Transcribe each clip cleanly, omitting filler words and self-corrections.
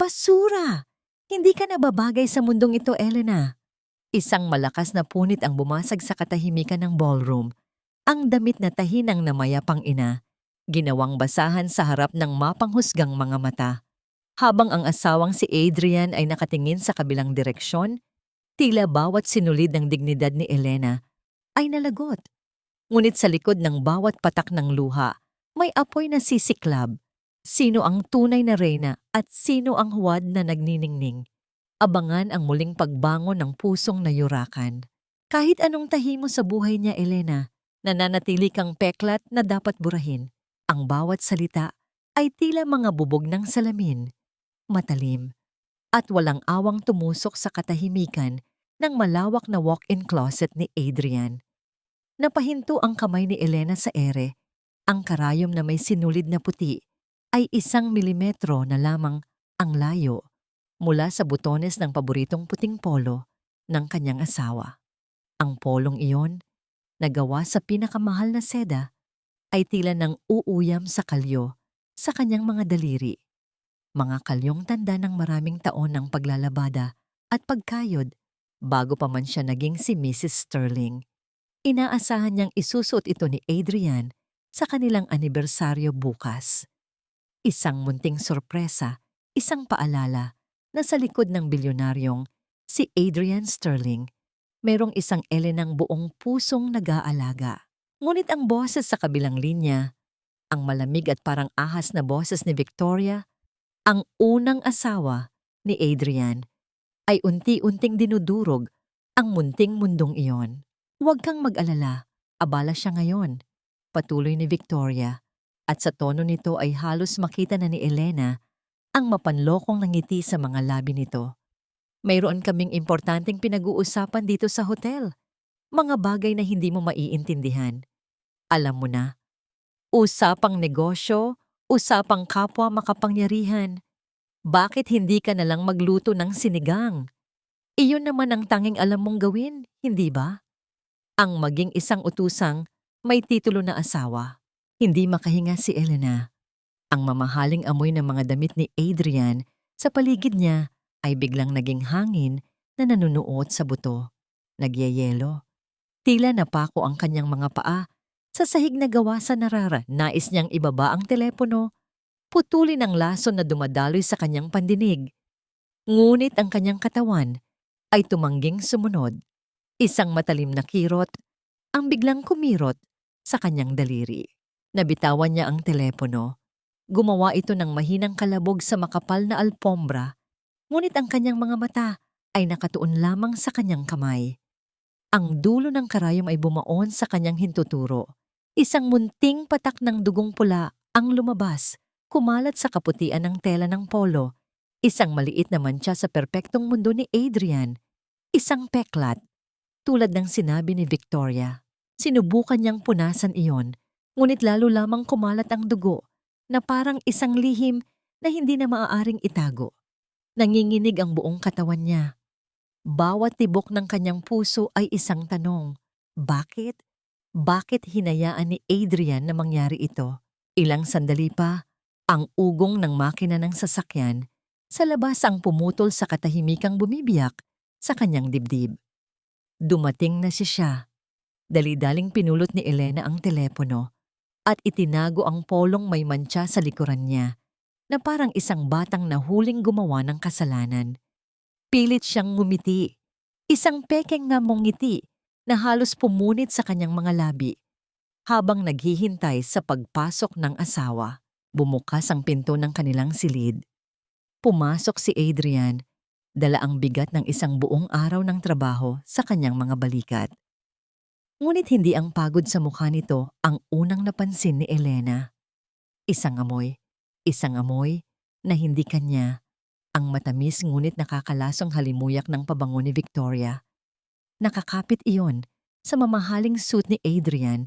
Basura! Hindi ka nababagay sa mundong ito, Elena. Isang malakas na punit ang bumasag sa katahimikan ng ballroom. Ang damit na tahi ng namayapang ina, ginawang basahan sa harap ng mapanghusgang mga mata. Habang ang asawang si Adrian ay nakatingin sa kabilang direksyon, tila bawat sinulid ng dignidad ni Elena ay nalagot. Ngunit sa likod ng bawat patak ng luha, may apoy na sisiklab. Sino ang tunay na reyna at sino ang huwad na nagniningning? Abangan ang muling pagbangon ng pusong nayurakan. Kahit anong tahi mo sa buhay niya, Elena, nananatili kang peklat na dapat burahin. Ang bawat salita ay tila mga bubog ng salamin, matalim, at walang awang tumusok sa katahimikan ng malawak na walk-in closet ni Adrian. Napahinto ang kamay ni Elena sa ere. Ang karayom na may sinulid na puti ay 1 milimetro na lamang ang layo mula sa butones ng paboritong puting polo ng kanyang asawa. Ang polong iyon, nagawa sa pinakamahal na seda, ay tila nang uuyam sa kalyo sa kanyang mga daliri. Mga kalyong tanda ng maraming taon ng paglalabada at pagkayod bago pa man siya naging si Mrs. Sterling. Inaasahan niyang isusuot ito ni Adrian sa kanilang anibersaryo bukas. Isang munting sorpresa, isang paalala na sa likod ng bilyonaryong si Adrian Sterling, merong isang Elenang buong pusong nag-aalaga. Ngunit ang boses sa kabilang linya, ang malamig at parang ahas na boses ni Victoria, ang unang asawa ni Adrian, ay unti-unting dinudurog ang munting mundong iyon. Huwag kang mag-alala, abala siya ngayon, patuloy ni Victoria, at sa tono nito ay halos makita na ni Elena ang mapanlokong ngiti sa mga labi nito. Mayroon kaming importanteng pinag-uusapan dito sa hotel, mga bagay na hindi mo maiintindihan. Alam mo na, usapang negosyo, usapang kapwa makapangyarihan. Bakit hindi ka nalang magluto ng sinigang? Iyon naman ang tanging alam mong gawin, hindi ba? Ang maging isang utusang may titulo na asawa. Hindi makahinga si Elena. Ang mamahaling amoy ng mga damit ni Adrian sa paligid niya ay biglang naging hangin na nanunuot sa buto. Nagyayelo. Tila napako ang kanyang mga paa sa sahig na gawa sa narara. Nais niyang ibaba ang telepono, putulin ang lason na dumadaloy sa kanyang pandinig. Ngunit ang kanyang katawan ay tumangging sumunod. Isang matalim na kirot ang biglang kumirot sa kanyang daliri. Nabitawan niya ang telepono. Gumawa ito ng mahinang kalabog sa makapal na alpombra, ngunit ang kanyang mga mata ay nakatuon lamang sa kanyang kamay. Ang dulo ng karayom ay bumaon sa kanyang hintuturo. Isang munting patak ng dugong pula ang lumabas, kumalat sa kaputian ng tela ng polo. Isang maliit na mantsa sa perpektong mundo ni Adrian. Isang peklat. Tulad ng sinabi ni Victoria, sinubukan niyang punasan iyon, ngunit lalo lamang kumalat ang dugo na parang isang lihim na hindi na maaaring itago. Nanginginig ang buong katawan niya. Bawat tibok ng kanyang puso ay isang tanong. Bakit? Bakit hinayaan ni Adrian na mangyari ito? Ilang sandali pa, ang ugong ng makina ng sasakyan sa labas ang pumutol sa katahimikang bumibiyak sa kanyang dibdib. Dumating na siya. Dali-daling pinulot ni Elena ang telepono at itinago ang polong may mantsa sa likuran niya na parang isang batang nahuling gumawa ng kasalanan. Pilit siyang ngumiti. Isang pekeng ngamong ngiti na halos pumunit sa kanyang mga labi. Habang naghihintay sa pagpasok ng asawa, bumukas ang pinto ng kanilang silid. Pumasok si Adrian. Dala ang bigat ng isang buong araw ng trabaho sa kanyang mga balikat. Ngunit hindi ang pagod sa mukha nito ang unang napansin ni Elena. Isang amoy na hindi kanya, ang matamis ngunit nakakalasong halimuyak ng pabango ni Victoria. Nakakapit iyon sa mamahaling suit ni Adrian,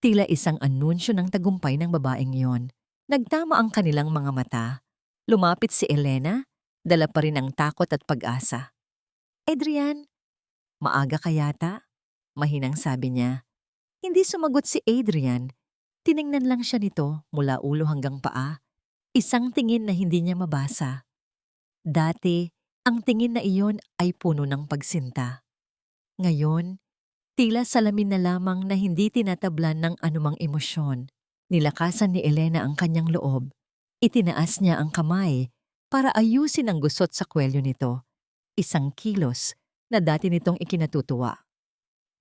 tila isang anunsyo ng tagumpay ng babaeng iyon. Nagtama ang kanilang mga mata. Lumapit si Elena, dala pa rin ang takot at pag-asa. Adrian, maaga ka yata? Mahinang sabi niya. Hindi sumagot si Adrian. Tiningnan lang siya nito mula ulo hanggang paa. Isang tingin na hindi niya mabasa. Dati, ang tingin na iyon ay puno ng pagsinta. Ngayon, tila salamin na lamang na hindi tinatablan ng anumang emosyon. Nilakasan ni Elena ang kanyang loob. Itinaas niya ang kamay para ayusin ang gusot sa kwelyo nito. Isang kilos na dati nitong ikinatutuwa.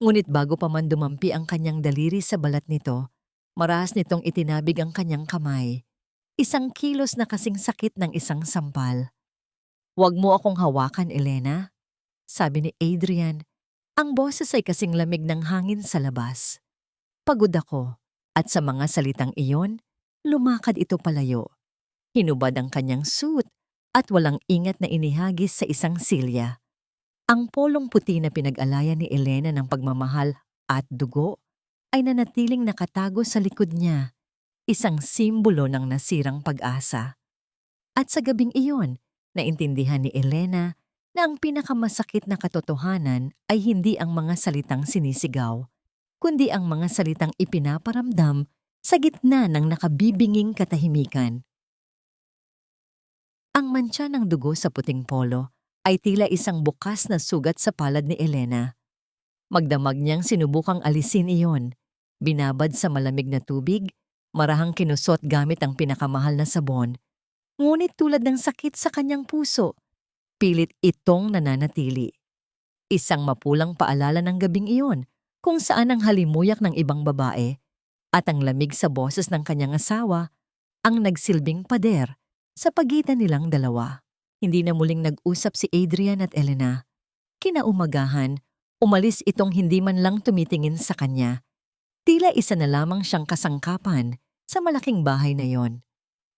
Ngunit bago pa man dumampi ang kanyang daliri sa balat nito, marahas nitong itinabig ang kanyang kamay. Isang kilos na kasing sakit ng isang sampal. "Huwag mo akong hawakan, Elena," sabi ni Adrian. Ang boses ay kasing lamig ng hangin sa labas. Pagod ako, at sa mga salitang iyon, lumakad ito palayo. Hinubad ang kanyang suit at walang ingat na inihagis sa isang silya. Ang polong puti na pinag-alaya ni Elena ng pagmamahal at dugo ay nanatiling nakatago sa likod niya, isang simbolo ng nasirang pag-asa. At sa gabing iyon, naintindihan ni Elena na ang pinakamasakit na katotohanan ay hindi ang mga salitang sinisigaw, kundi ang mga salitang ipinaparamdam sa gitna ng nakabibinging katahimikan. Ang mantsa ng dugo sa puting polo ay tila isang bukas na sugat sa palad ni Elena. Magdamag niyang sinubukang alisin iyon. Binabad sa malamig na tubig, marahang kinusot gamit ang pinakamahal na sabon. Ngunit tulad ng sakit sa kanyang puso, pilit itong nananatili. Isang mapulang paalala ng gabing iyon kung saan ang halimuyak ng ibang babae at ang lamig sa boses ng kanyang asawa ang nagsilbing pader sa pagitan nilang dalawa. Hindi na muling nag-usap si Adrian at Elena. Kinaumagahan, umalis itong hindi man lang tumitingin sa kanya. Tila isa na lamang siyang kasangkapan sa malaking bahay na yon.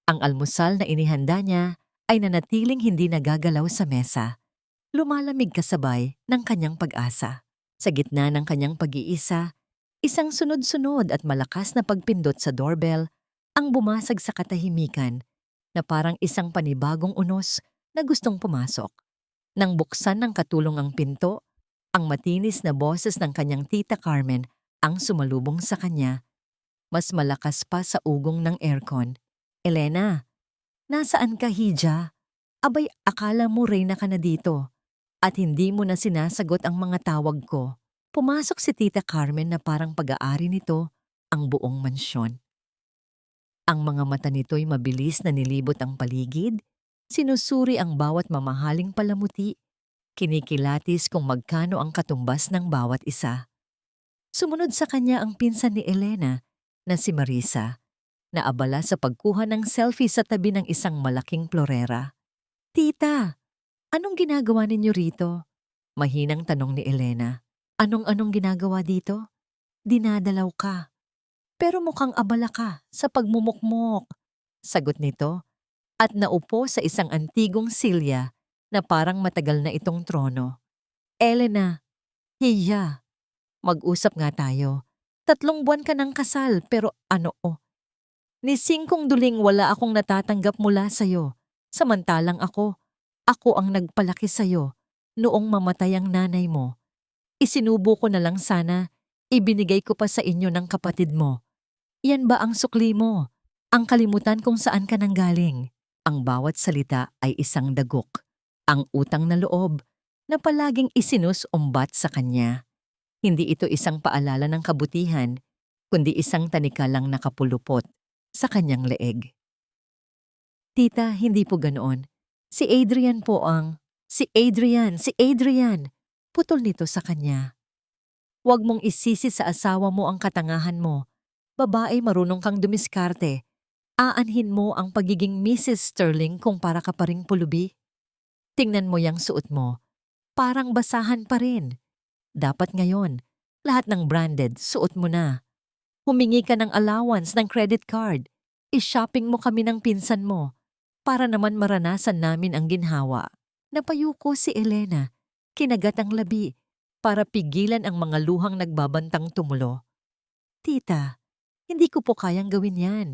Ang almusal na inihanda niya ay nanatiling hindi nagagalaw sa mesa. Lumalamig kasabay ng kanyang pag-asa. Sa gitna ng kanyang pag-iisa, isang sunod-sunod at malakas na pagpindot sa doorbell ang bumasag sa katahimikan na parang isang panibagong unos na gustong pumasok. Nang buksan ng katulong ang pinto, ang matinis na boses ng kanyang tita Carmen ang sumalubong sa kanya. Mas malakas pa sa ugong ng aircon. "Elena, nasaan ka, Hija? Abay, akala mo reyna ka na dito at hindi mo na sinasagot ang mga tawag ko." Pumasok si Tita Carmen na parang pag-aari nito ang buong mansyon. Ang mga mata nito'y mabilis na nilibot ang paligid, sinusuri ang bawat mamahaling palamuti, kinikilatis kung magkano ang katumbas ng bawat isa. Sumunod sa kanya ang pinsan ni Elena na si Marisa, na abala sa pagkuha ng selfie sa tabi ng isang malaking florera. "Tita, anong ginagawa ninyo rito?" Mahinang tanong ni Elena. "Anong ginagawa dito?" "Dinadalaw ka. Pero mukhang abala ka sa pagmumukmok," sagot nito at naupo sa isang antigong silya na parang matagal na itong trono. "Elena, hiya, mag-usap nga tayo. 3 buwan ka ng kasal pero ni 5 duling wala akong natatanggap mula sa'yo. Samantalang ako ang nagpalaki sa'yo noong mamatay ang nanay mo. Isinubo ko na lang sana, ibinigay ko pa sa inyo ng kapatid mo. Yan ba ang sukli mo? Ang kalimutan kung saan ka nanggaling?" Ang bawat salita ay isang dagok. Ang utang na loob na palaging isinusumbat sa kanya. Hindi ito isang paalala ng kabutihan, kundi isang tanikalang nakapulupot sa kanyang leeg. "Tita, hindi po ganoon. Si Adrian po ang..." Si Adrian! Putol nito sa kanya. "Huwag mong isisi sa asawa mo ang katangahan mo. Babae, marunong kang dumiskarte. Aanhin mo ang pagiging Mrs. Sterling kung para ka pa ring pulubi. Tingnan mo yang suot mo. Parang basahan pa rin. Dapat ngayon, lahat ng branded, suot mo na. Humingi ka ng allowance ng credit card. I-shopping mo kami ng pinsan mo para naman maranasan namin ang ginhawa." Napayuko si Elena, kinagat ang labi para pigilan ang mga luhang nagbabantang tumulo. "Tita, hindi ko po kayang gawin yan.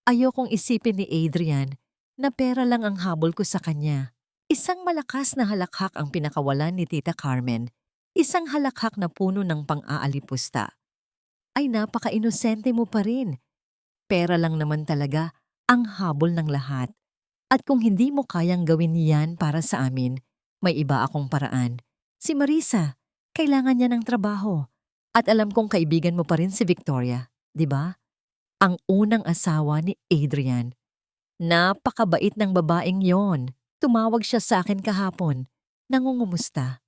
Ayokong isipin ni Adrian na pera lang ang habol ko sa kanya." Isang malakas na halakhak ang pinakawalan ni Tita Carmen, isang halakhak na puno ng pang-aalipusta. "Ay, napaka-inosente mo pa rin. Pera lang naman talaga ang habol ng lahat. At kung hindi mo kayang gawin yan para sa amin, may iba akong paraan. Si Marisa, kailangan niya ng trabaho. At alam kong kaibigan mo pa rin si Victoria, di ba? Ang unang asawa ni Adrian. Napakabait ng babaeng yon. Tumawag siya sa akin kahapon. Nangungumusta.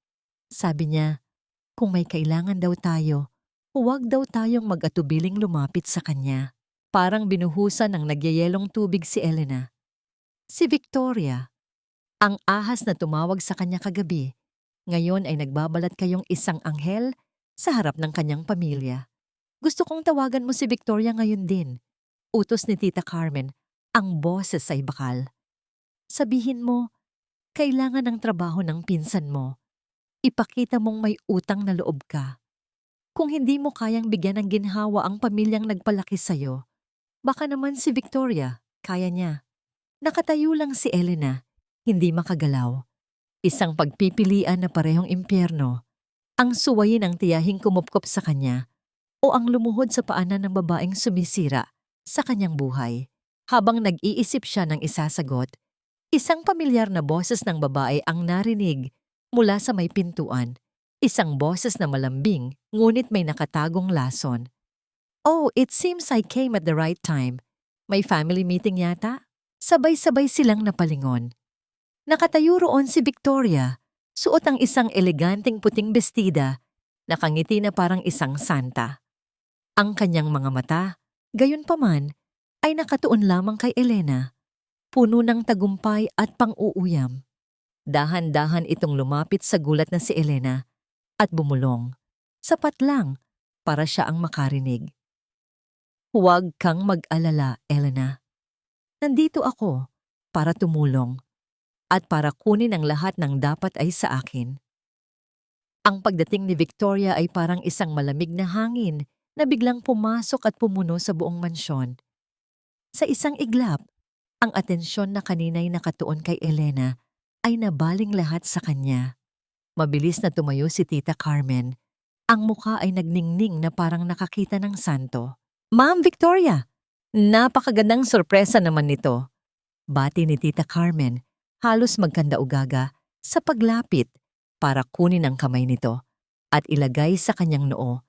Sabi niya, kung may kailangan daw tayo, huwag daw tayong mag-atubiling lumapit sa kanya. Parang binuhusan ng nagyayelong tubig si Elena. Si Victoria, ang ahas na tumawag sa kanya kagabi, ngayon ay nagbabalat kayong isang anghel sa harap ng kanyang pamilya. Gusto kong tawagan mo si Victoria ngayon din. Utos ni Tita Carmen, ang boses ay bakal. Sabihin mo, kailangan ng trabaho ng pinsan mo. Ipakita mong may utang na loob ka. Kung hindi mo kayang bigyan ng ginhawa ang pamilyang nagpalaki sa'yo, baka naman si Victoria, kaya niya. Nakatayo lang si Elena, hindi makagalaw. Isang pagpipilian na parehong impyerno. Ang suwayin ang tiyahing kumupkop sa kanya o ang lumuhod sa paanan ng babaeng sumisira sa kanyang buhay. Habang nag-iisip siya ng isasagot, isang pamilyar na boses ng babae ang narinig mula sa may pintuan. Isang boses na malambing ngunit may nakatagong lason. Oh, it seems I came at the right time. May family meeting yata? Sabay-sabay silang napalingon. Nakatayo roon si Victoria, suot ang isang eleganteng puting bestida, nakangiti na parang isang santa. Ang kanyang mga mata, gayunpaman, ay nakatuon lamang kay Elena, puno ng tagumpay at pang-uuyam. Dahan-dahan itong lumapit sa gulat na si Elena at bumulong. Sapat lang para siya ang makarinig. Huwag kang mag-alala, Elena. Nandito ako para tumulong at para kunin ang lahat ng dapat ay sa akin. Ang pagdating ni Victoria ay parang isang malamig na hangin na biglang pumasok at pumuno sa buong mansyon. Sa isang iglap, ang atensyon na kanina'y nakatuon kay Elena ay nabaling lahat sa kanya. Mabilis na tumayo si Tita Carmen. Ang mukha ay nagningning na parang nakakita ng santo. Ma'am Victoria! Napakagandang sorpresa naman nito. Bati ni Tita Carmen, halos magkanda-ugaga sa paglapit para kunin ang kamay nito at ilagay sa kanyang noo.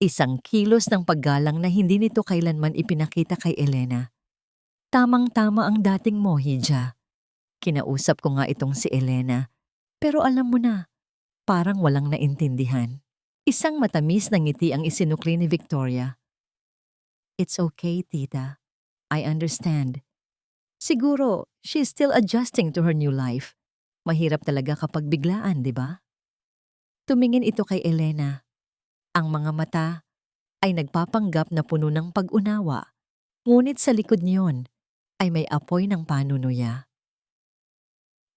Isang kilos ng paggalang na hindi nito kailanman ipinakita kay Elena. Tamang-tama ang dating mo, Hija. Kinausap ko nga itong si Elena, pero alam mo na, parang walang naintindihan. Isang matamis na ngiti ang isinukli ni Victoria. It's okay, tita. I understand. Siguro, she's still adjusting to her new life. Mahirap talaga kapag biglaan, di ba? Tumingin ito kay Elena. Ang mga mata ay nagpapanggap na puno ng pag-unawa, ngunit sa likod niyon ay may apoy ng panunuya.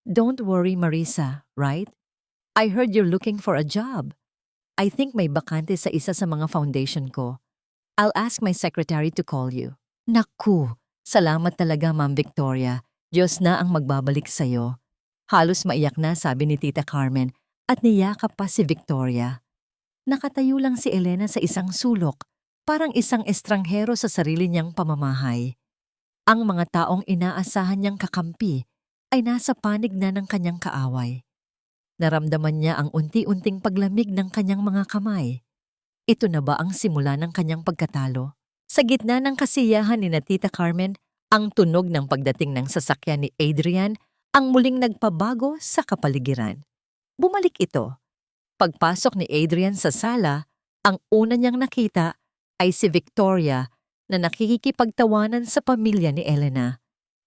Don't worry, Marisa, right? I heard you're looking for a job. I think may bakante sa isa sa mga foundation ko. I'll ask my secretary to call you. Naku, salamat talaga, Ma'am Victoria. Diyos na ang magbabalik sa'yo. Halos maiyak na, sabi ni Tita Carmen, at niyakap pa si Victoria. Nakatayo lang si Elena sa isang sulok, parang isang estranghero sa sarili niyang pamamahay. Ang mga taong inaasahan niyang kakampi ay nasa panig na ng kanyang kaaway. Naramdaman niya ang unti-unting paglamig ng kanyang mga kamay. Ito na ba ang simula ng kanyang pagkatalo? Sa gitna ng kasiyahan ni Tita Carmen, ang tunog ng pagdating ng sasakyan ni Adrian ang muling nagpabago sa kapaligiran. Bumalik ito. Pagpasok ni Adrian sa sala, ang una niyang nakita ay si Victoria na nakikipagtawanan sa pamilya ni Elena.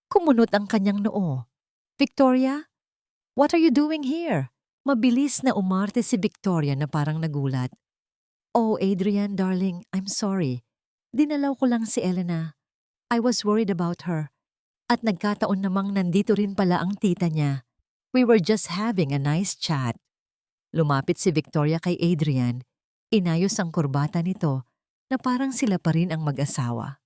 Kumunot ang kanyang noo. Victoria? What are you doing here? Mabilis na umarte si Victoria na parang nagulat. Oh, Adrian, darling, I'm sorry. Dinalaw ko lang si Elena. I was worried about her. At nagkataon namang nandito rin pala ang tita niya. We were just having a nice chat. Lumapit si Victoria kay Adrian. Inayos ang kurbata nito na parang sila pa rin ang mag-asawa.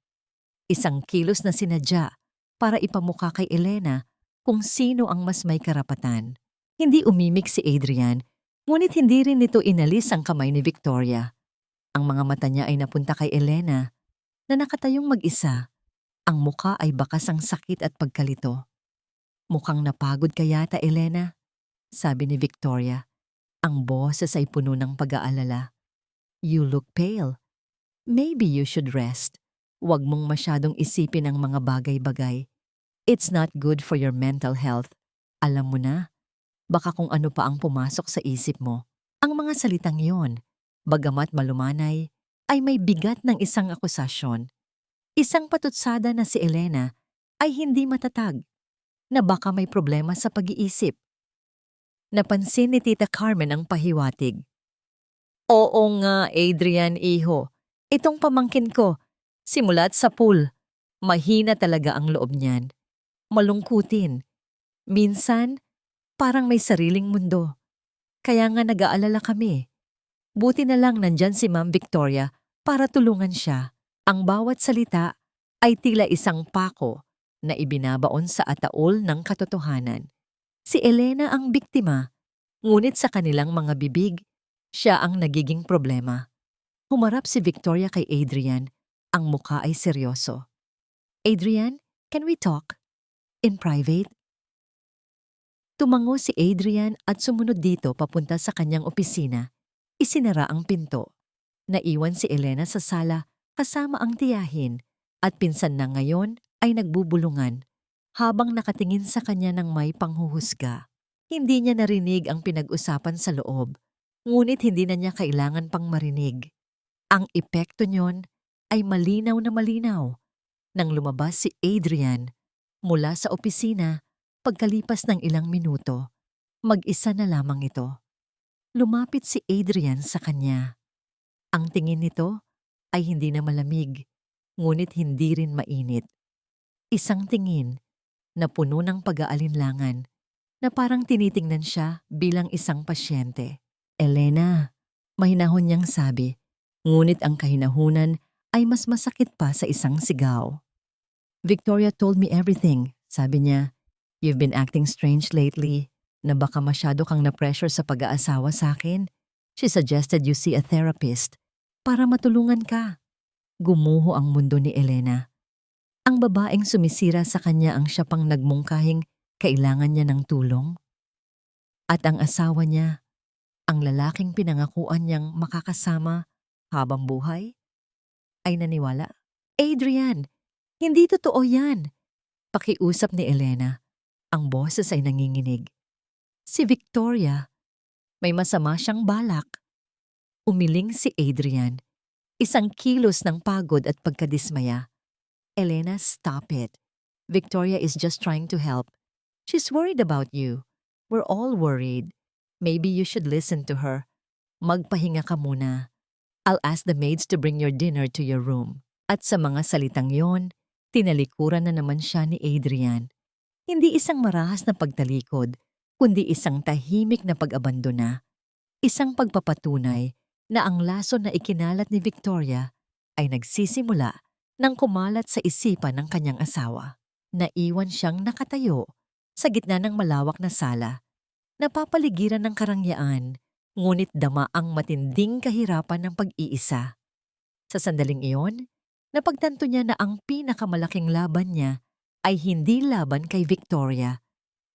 Isang kilos na sinadya para ipamukha kay Elena kung sino ang mas may karapatan. Hindi umimik si Adrian, ngunit hindi rin nito inalis ang kamay ni Victoria. Ang mga mata niya ay napunta kay Elena na nakatayong mag-isa. Ang muka ay bakas ang sakit at pagkalito. Mukhang napagod ka yata, Elena, sabi ni Victoria. Ang boses ay puno ng pag-aalala. You look pale. Maybe you should rest. Huwag mong masyadong isipin ang mga bagay-bagay. It's not good for your mental health. Alam mo na, baka kung ano pa ang pumasok sa isip mo. Ang mga salitang yon, bagamat malumanay, ay may bigat ng isang akusasyon. Isang patutsada na si Elena ay hindi matatag, na baka may problema sa pag-iisip. Napansin ni Tita Carmen ang pahiwatig. Oo nga, Adrian, iho. Itong pamangkin ko, simulat sa pool. Mahina talaga ang loob niyan. Malungkutin. Minsan, parang may sariling mundo. Kaya nga nag-aalala kami. Buti na lang nandyan si Ma'am Victoria para tulungan siya. Ang bawat salita ay tila isang pako na ibinabaon sa ataol ng katotohanan. Si Elena ang biktima, ngunit sa kanilang mga bibig, siya ang nagiging problema. Humarap si Victoria kay Adrian, ang mukha ay seryoso. Adrian, can we talk? In private? Tumango si Adrian at sumunod dito papunta sa kanyang opisina. Isinara ang pinto. Naiwan si Elena sa sala kasama ang tiyahin at pinsan na ngayon ay nagbubulungan habang nakatingin sa kanya ng may panghuhusga. Hindi niya narinig ang pinag-usapan sa loob, ngunit hindi na niya kailangan pang marinig. Ang epekto niyon ay malinaw na malinaw nang lumabas si Adrian mula sa opisina pagkalipas ng ilang minuto. Mag-isa na lamang ito. Lumapit si Adrian sa kanya. Ang tingin nito ay hindi na malamig, ngunit hindi rin mainit. Isang tingin na puno ng pag-aalinlangan na parang tinitingnan siya bilang isang pasyente. Elena, mahinahon niyang sabi, ngunit ang kahinahunan ay mas masakit pa sa isang sigaw. Victoria told me everything, sabi niya. You've been acting strange lately, na baka masyado kang na-pressure sa pag-aasawa sa akin. She suggested you see a therapist para matulungan ka. Gumuho ang mundo ni Elena. Ang babaeng sumisira sa kanya ang siya pang nagmungkahing kailangan niya ng tulong. At ang asawa niya, ang lalaking pinangakuan niyang makakasama habang buhay, ay naniwala. Adrian, hindi totoo yan. Pakiusap ni Elena. Ang boses ay nanginginig. Si Victoria, may masama siyang balak. Umiling si Adrian, isang kilos ng pagod at pagkadismaya. Elena, stop it. Victoria is just trying to help. She's worried about you. We're all worried. Maybe you should listen to her. Magpahinga ka muna. I'll ask the maids to bring your dinner to your room. At sa mga salitang yon, tinalikuran na naman siya ni Adrian. Hindi isang marahas na pagtalikod, kundi isang tahimik na pag-abandona. Isang pagpapatunay na ang laso na ikinalat ni Victoria ay nagsisimula nang kumalat sa isipan ng kanyang asawa. Naiwan siyang nakatayo sa gitna ng malawak na sala, napapaligiran ng karangyaan, ngunit dama ang matinding kahirapan ng pag-iisa. Sa sandaling iyon, napagtanto niya na ang pinakamalaking laban niya ay hindi laban kay Victoria,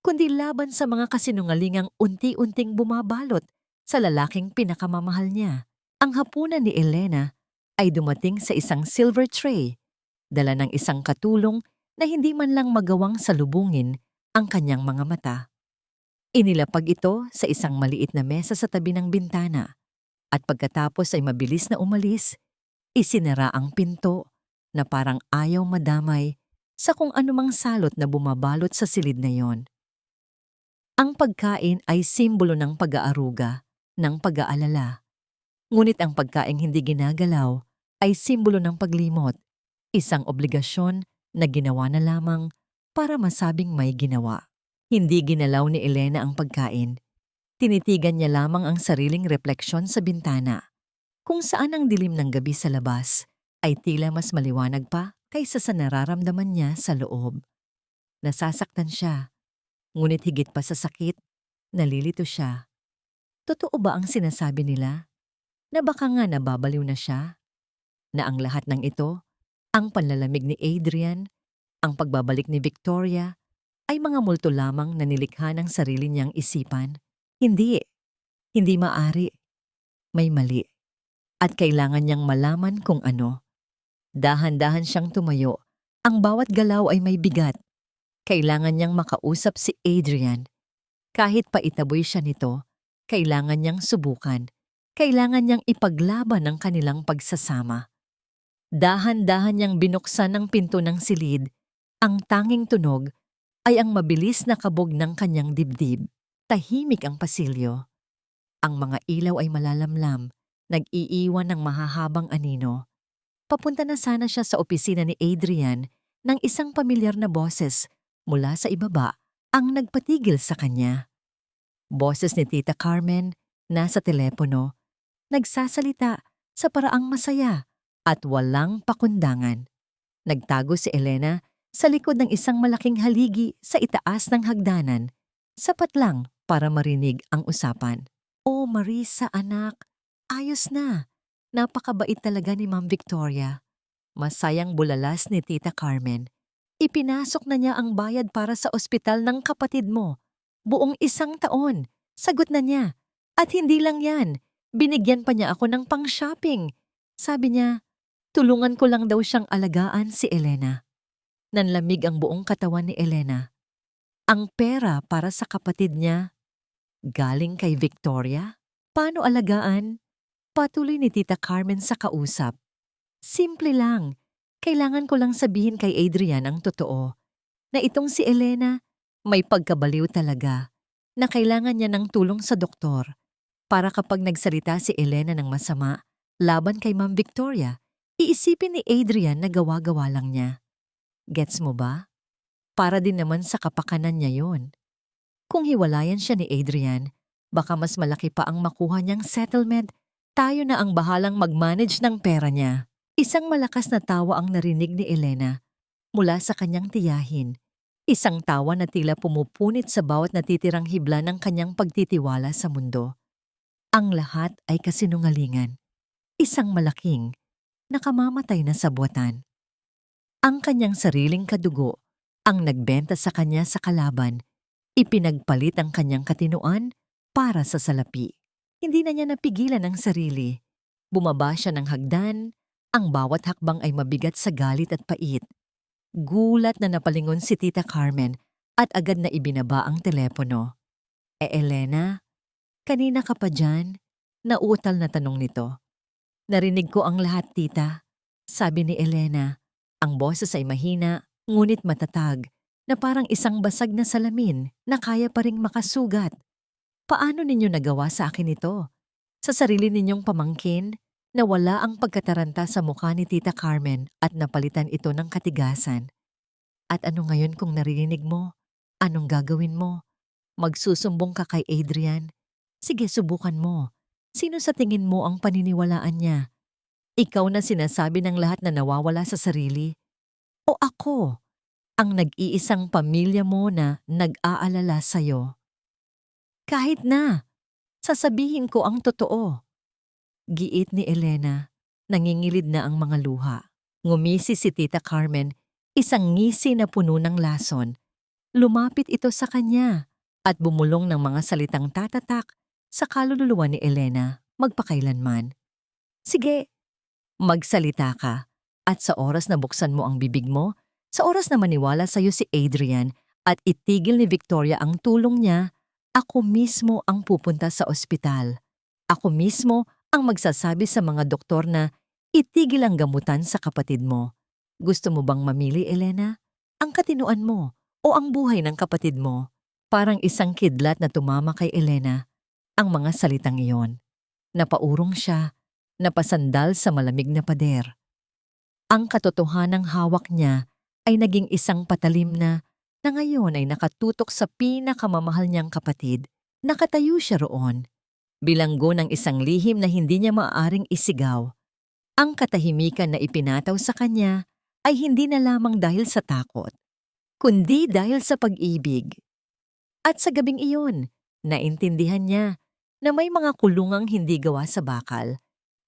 kundi laban sa mga kasinungalingang unti-unting bumabalot sa lalaking pinakamamahal niya. Ang hapunan ni Elena ay dumating sa isang silver tray, dala ng isang katulong na hindi man lang magawang salubungin ang kanyang mga mata. Inilapag ito sa isang maliit na mesa sa tabi ng bintana, at pagkatapos ay mabilis na umalis, isinara ang pinto na parang ayaw madamay sa kung anumang salot na bumabalot sa silid na yon. Ang pagkain ay simbolo ng pag-aaruga, ng pag-aalala. Ngunit ang pagkaing hindi ginagalaw ay simbolo ng paglimot, isang obligasyon na ginawa na lamang para masabing may ginawa. Hindi ginalaw ni Elena ang pagkain. Tinitigan niya lamang ang sariling refleksyon sa bintana, kung saan ang dilim ng gabi sa labas ay tila mas maliwanag pa kaysa sa nararamdaman niya sa loob. Nasasaktan siya, ngunit higit pa sa sakit, nalilito siya. Totoo ba ang sinasabi nila? Na baka nga nababaliw na siya? Na ang lahat ng ito, ang panlalamig ni Adrian, ang pagbabalik ni Victoria, ay mga multo lamang na nilikha ng sarili niyang isipan? Hindi, hindi maari. May mali. At kailangan niyang malaman kung ano. Dahan-dahan siyang tumayo. Ang bawat galaw ay may bigat. Kailangan niyang makausap si Adrian. Kahit paitaboy siya nito, kailangan niyang subukan. Kailangan niyang ipaglaban ang kanilang pagsasama. Dahan-dahan niyang binuksan ang pinto ng silid. Ang tanging tunog ay ang mabilis na kabog ng kanyang dibdib. Tahimik ang pasilyo. Ang mga ilaw ay malalamlam, nag-iiwan ng mahahabang anino. Papunta na sana siya sa opisina ni Adrian nang isang pamilyar na boses mula sa ibaba ang nagpatigil sa kanya. Boses ni Tita Carmen, nasa telepono, nagsasalita sa paraang masaya at walang pakundangan. Nagtago si Elena sa likod ng isang malaking haligi sa itaas ng hagdanan, sapat lang para marinig ang usapan. "Oh, Marisa anak, ayos na. Napakabait talaga ni Ma'am Victoria." Masayang bulalas ni Tita Carmen. "Ipinasok na niya ang bayad para sa ospital ng kapatid mo. Buong 1 taon, sagot na niya. At hindi lang yan, binigyan pa niya ako ng pang-shopping. Sabi niya, tulungan ko lang daw siyang alagaan si Elena." Nanlamig ang buong katawan ni Elena. Ang pera para sa kapatid niya, galing kay Victoria? Paano alagaan? Patuloy ni Tita Carmen sa kausap. "Simple lang. Kailangan ko lang sabihin kay Adrian ang totoo. Na itong si Elena, may pagkabaliw talaga. Na kailangan niya ng tulong sa doktor. Para kapag nagsalita si Elena ng masama laban kay Ma'am Victoria, iisipin ni Adrian na gawa-gawa lang niya. Gets mo ba? Para din naman sa kapakanan niya yon. Kung hiwalayan siya ni Adrian, baka mas malaki pa ang makuha niyang settlement. Tayo na ang bahalang mag-manage ng pera niya." Isang malakas na tawa ang narinig ni Elena mula sa kanyang tiyahin. Isang tawa na tila pumupunit sa bawat natitirang hibla ng kanyang pagtitiwala sa mundo. Ang lahat ay kasinungalingan. Isang malaking, nakamamatay na sabwatan. Ang kanyang sariling kadugo ang nagbenta sa kanya sa kalaban. Ipinagpalit ang kanyang katinuan para sa salapi. Hindi na niya napigilan ang sarili. Bumaba siya ng hagdan. Ang bawat hakbang ay mabigat sa galit at pait. Gulat na napalingon si Tita Carmen at agad na ibinaba ang telepono. Elena, kanina ka pa dyan?" Nauutal na tanong nito. "Narinig ko ang lahat, tita," sabi ni Elena. Ang boses ay mahina, ngunit matatag, na parang isang basag na salamin na kaya pa ring makasugat. "Paano ninyo nagawa sa akin ito? Sa sarili ninyong pamangkin?" Nawala ang pagkataranta sa mukha ni Tita Carmen at napalitan ito ng katigasan. "At ano ngayon kung narinig mo? Anong gagawin mo? Magsusumbong ka kay Adrian? Sige, subukan mo. Sino sa tingin mo ang paniniwalaan niya? Ikaw na sinasabi ng lahat na nawawala sa sarili? O ako, ang nag-iisang pamilya mo na nag-aalala sa'yo?" "Kahit na, sasabihin ko ang totoo." Giit ni Elena, nangingilid na ang mga luha. Ngumisi si Tita Carmen, isang ngisi na puno ng lason. Lumapit ito sa kanya at bumulong ng mga salitang tatatak sa kaluluwa ni Elena magpakailanman. "Sige, magsalita ka. At sa oras na buksan mo ang bibig mo, sa oras na maniwala sa'yo si Adrian at itigil ni Victoria ang tulong niya, ako mismo ang pupunta sa ospital. Ako mismo ang magsasabi sa mga doktor na itigil ang gamutan sa kapatid mo. Gusto mo bang mamili, Elena? Ang katinuan mo o ang buhay ng kapatid mo?" Parang isang kidlat na tumama kay Elena ang mga salitang iyon. Napaurong siya, napasandal sa malamig na pader. Ang katotohanang hawak niya ay naging isang patalim na ngayon ay nakatutok sa pinakamamahal niyang kapatid. Nakatayo siya roon. Bilanggo ng isang lihim na hindi niya maaaring isigaw. Ang katahimikan na ipinataw sa kanya ay hindi na lamang dahil sa takot, kundi dahil sa pag-ibig. At sa gabing iyon, naintindihan niya na may mga kulungang hindi gawa sa bakal,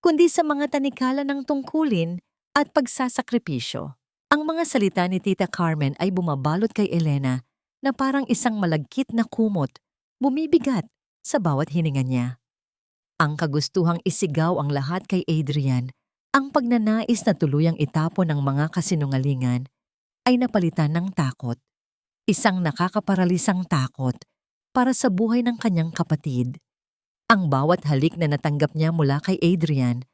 kundi sa mga tanikala ng tungkulin at pagsasakripisyo. Ang mga salita ni Tita Carmen ay bumabalot kay Elena na parang isang malagkit na kumot, bumibigat sa bawat hininga niya. Ang kagustuhang isigaw ang lahat kay Adrian, ang pagnanais na tuluyang itapon ng mga kasinungalingan, ay napalitan ng takot. Isang nakakaparalisang takot para sa buhay ng kanyang kapatid. Ang bawat halik na natanggap niya mula kay Adrian,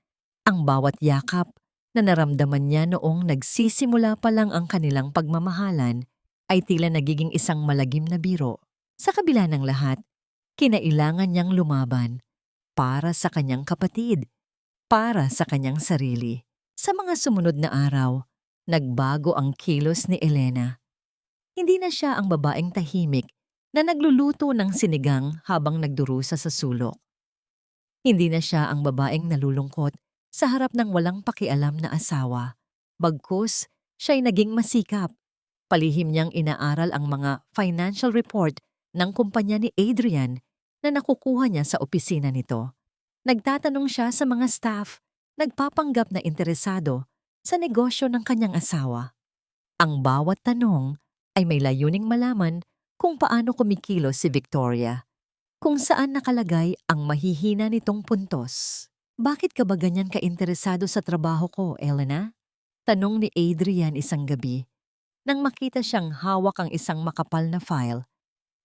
ang bawat yakap na naramdaman niya noong nagsisimula pa lang ang kanilang pagmamahalan, ay tila nagiging isang malagim na biro. Sa kabila ng lahat, kinailangan niyang lumaban para sa kanyang kapatid, para sa kanyang sarili. Sa mga sumunod na araw, nagbago ang kilos ni Elena. Hindi na siya ang babaeng tahimik na nagluluto ng sinigang habang nagdurusa sa sulok. Hindi na siya ang babaeng nalulungkot sa harap ng walang pakialam na asawa. Bagkus, siya'y naging masikap. Palihim niyang inaaral ang mga financial report ng kumpanya ni Adrian na nakukuha niya sa opisina nito. Nagtatanong siya sa mga staff, nagpapanggap na interesado sa negosyo ng kanyang asawa. Ang bawat tanong ay may layuning malaman kung paano kumikilos si Victoria, kung saan nakalagay ang mahihina nitong puntos. Bakit ka ba ganyan ka-interesado sa trabaho ko, Elena? Tanong ni Adrian isang gabi, nang makita siyang hawak ang isang makapal na file.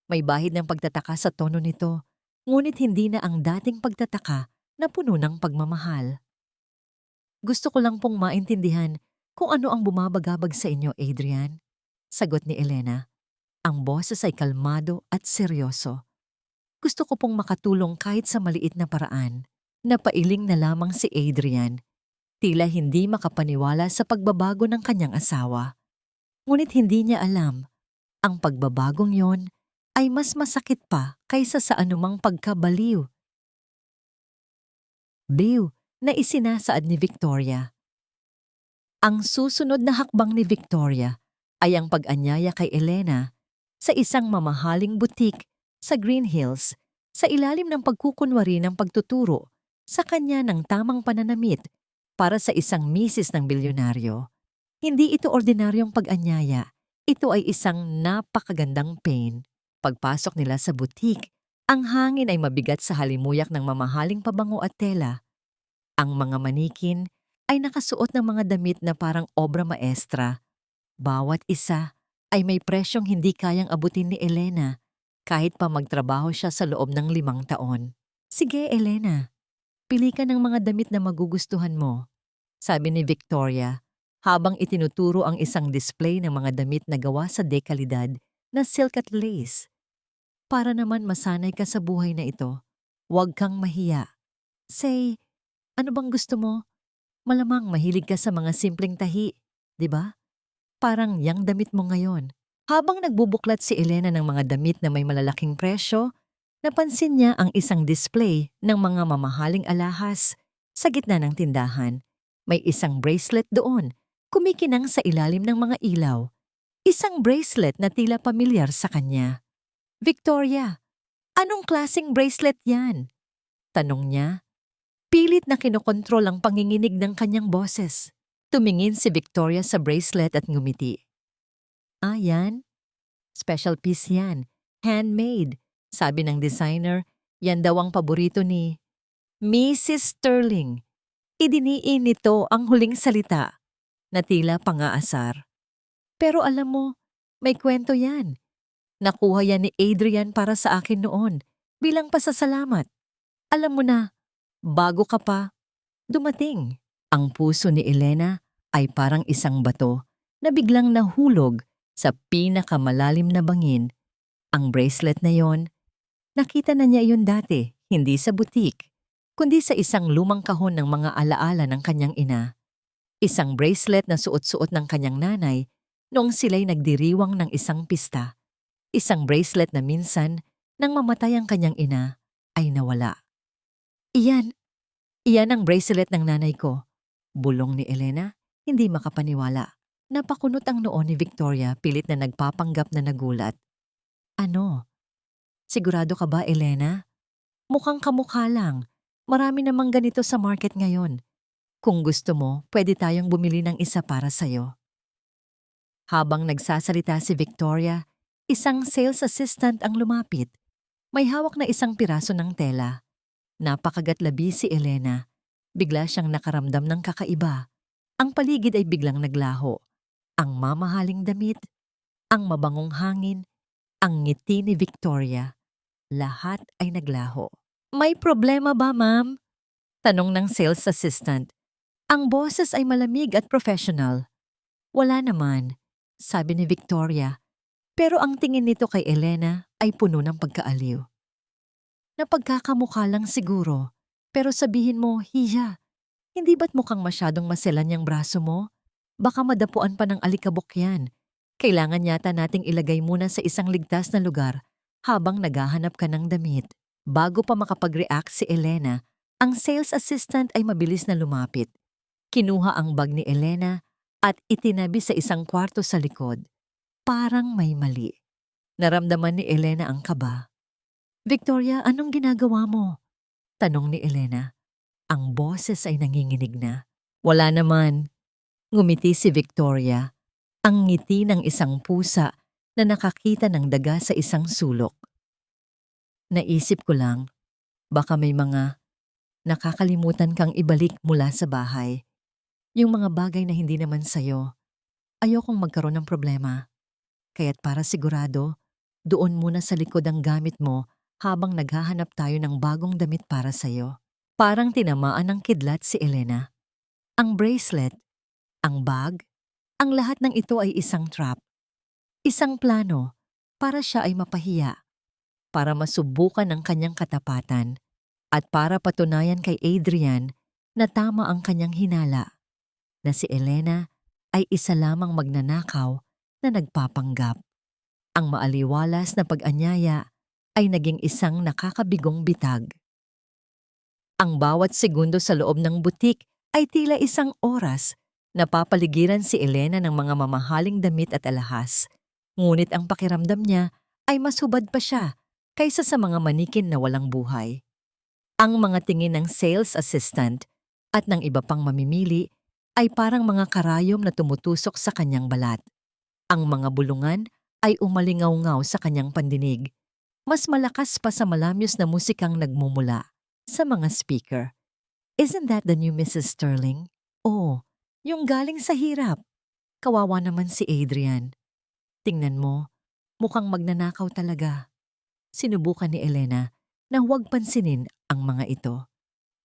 May bahid ng pagtataka sa tono nito, ngunit hindi na ang dating pagtataka na puno ng pagmamahal. Gusto ko lang pong maintindihan kung ano ang bumabagabag sa inyo, Adrian. Sagot ni Elena. Ang boses ay kalmado at seryoso. Gusto ko pong makatulong kahit sa maliit na paraan. Napailing na lamang si Adrian. Tila hindi makapaniwala sa pagbabago ng kanyang asawa. Ngunit hindi niya alam, ang pagbabagong yon ay mas masakit pa kaysa sa anumang pagkabaliw. Na isinasaad ni Victoria. Ang susunod na hakbang ni Victoria ay ang pag-anyaya kay Elena sa isang mamahaling butik sa Green Hills sa ilalim ng pagkukunwari ng pagtuturo sa kanya ng tamang pananamit para sa isang misis ng bilyonaryo. Hindi ito ordinaryong pag-anyaya, ito ay isang napakagandang pain. Pagpasok nila sa butik, ang hangin ay mabigat sa halimuyak ng mamahaling pabango at tela. Ang mga manikin ay nakasuot ng mga damit na parang obra maestra. Bawat isa ay may presyong hindi kayang abutin ni Elena kahit pa magtrabaho siya sa loob ng 5 taon. Sige, Elena. Pili ka ng mga damit na magugustuhan mo, sabi ni Victoria habang itinuturo ang isang display ng mga damit na gawa sa dekalidad na silk at lace. Para naman masanay ka sa buhay na ito, huwag kang mahiya. Say, ano bang gusto mo? Malamang mahilig ka sa mga simpleng tahi, di ba? Parang yang damit mo ngayon. Habang nagbubuklat si Elena ng mga damit na may malalaking presyo, napansin niya ang isang display ng mga mamahaling alahas sa gitna ng tindahan. May isang bracelet doon, kumikinang sa ilalim ng mga ilaw. Isang bracelet na tila pamilyar sa kanya. Victoria, anong klaseng bracelet yan? Tanong niya. Pilit na kinokontrol ang panginginig ng kanyang boses. Tumingin si Victoria sa bracelet at ngumiti. Ah, yan? Special piece yan. Handmade. Sabi ng designer, yan daw ang paborito ni Mrs. Sterling. Idiniin nito ang huling salita na tila pangaasar. Pero alam mo, may kwento yan. Nakuha yan ni Adrian para sa akin noon bilang pasasalamat. Alam mo na, bago ka pa dumating. Ang puso ni Elena ay parang isang bato na biglang nahulog sa pinakamalalim na bangin. Ang bracelet na yon, nakita na niya yun dati, hindi sa butik, kundi sa isang lumang kahon ng mga alaala ng kanyang ina. Isang bracelet na suot-suot ng kanyang nanay noong sila'y nagdiriwang ng isang pista. Isang bracelet na minsan, nang mamatay ang kanyang ina, ay nawala. Iyan ang bracelet ng nanay ko. Bulong ni Elena, hindi makapaniwala. Napakunot ang noo ni Victoria, pilit na nagpapanggap na nagulat. Ano? Sigurado ka ba, Elena? Mukhang kamukha lang. Marami namang ganito sa market ngayon. Kung gusto mo, pwede tayong bumili ng isa para sa'yo. Habang nagsasalita si Victoria, Isang sales assistant ang lumapit. May hawak na isang piraso ng tela. Napakagatlabi si Elena. Bigla siyang nakaramdam ng kakaiba. Ang paligid ay biglang naglaho. Ang mamahaling damit, ang mabangong hangin, ang ngiti ni Victoria. Lahat ay naglaho. May problema ba, ma'am? Tanong ng sales assistant. Ang boses ay malamig at professional. Wala naman, sabi ni Victoria. Pero ang tingin nito kay Elena ay puno ng pagkaaliw. Napagkakamukha lang siguro, pero sabihin mo, hiya. Hindi ba't mukhang masyadong maselan yung braso mo? Baka madapuan pa ng alikabok yan. Kailangan yata nating ilagay muna sa isang ligtas na lugar habang naghahanap ka ng damit. Bago pa makapag-react si Elena, ang sales assistant ay mabilis na lumapit. Kinuha ang bag ni Elena at itinabi sa isang kwarto sa likod. Parang may mali. Naramdaman ni Elena ang kaba. Victoria, anong ginagawa mo? Tanong ni Elena. Ang boses ay nanginginig na. Wala naman. Ngumiti si Victoria. Ang ngiti ng isang pusa na nakakita ng daga sa isang sulok. Naisip ko lang, baka may mga nakakalimutan kang ibalik mula sa bahay. Yung mga bagay na hindi naman sayo. Ayokong magkaroon ng problema. Kaya't para sigurado, doon muna sa likod ang gamit mo habang naghahanap tayo ng bagong damit para sa'yo. Parang tinamaan ng kidlat si Elena. Ang bracelet, ang bag, ang lahat ng ito ay isang trap. Isang plano para siya ay mapahiya, para masubukan ang kanyang katapatan, at para patunayan kay Adrian na tama ang kanyang hinala, na si Elena ay isa lamang magnanakaw na nagpapanggap. Ang maaliwalas na pag-anyaya ay naging isang nakakabigong bitag. Ang bawat segundo sa loob ng butik ay tila isang oras. Napapaligiran si Elena ng mga mamahaling damit at alahas. Ngunit ang pakiramdam niya ay mas hubad pa siya kaysa sa mga manikin na walang buhay. Ang mga tingin ng sales assistant at ng iba pang mamimili ay parang mga karayom na tumutusok sa kanyang balat. Ang mga bulungan ay umalingaw-ngaw sa kanyang pandinig. Mas malakas pa sa malamyos na musikang nagmumula sa mga speaker. Isn't that the new Mrs. Sterling? Oh, yung galing sa hirap. Kawawa naman si Adrian. Tingnan mo, mukhang magnanakaw talaga. Sinubukan ni Elena na huwag pansinin ang mga ito.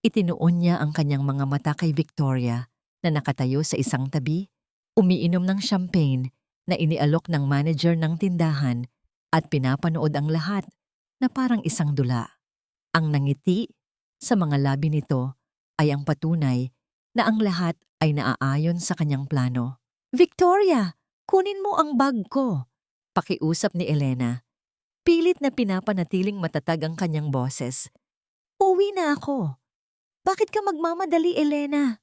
Itinuon niya ang kanyang mga mata kay Victoria na nakatayo sa isang tabi, umiinom ng champagne na inialok ng manager ng tindahan at pinapanood ang lahat na parang isang dula. Ang nangiti sa mga labi nito ay ang patunay na ang lahat ay naaayon sa kanyang plano. Victoria, kunin mo ang bag ko, pakiusap ni Elena. Pilit na pinapanatiling matatag ang kanyang boses. Uwi na ako. Bakit ka magmamadali, Elena?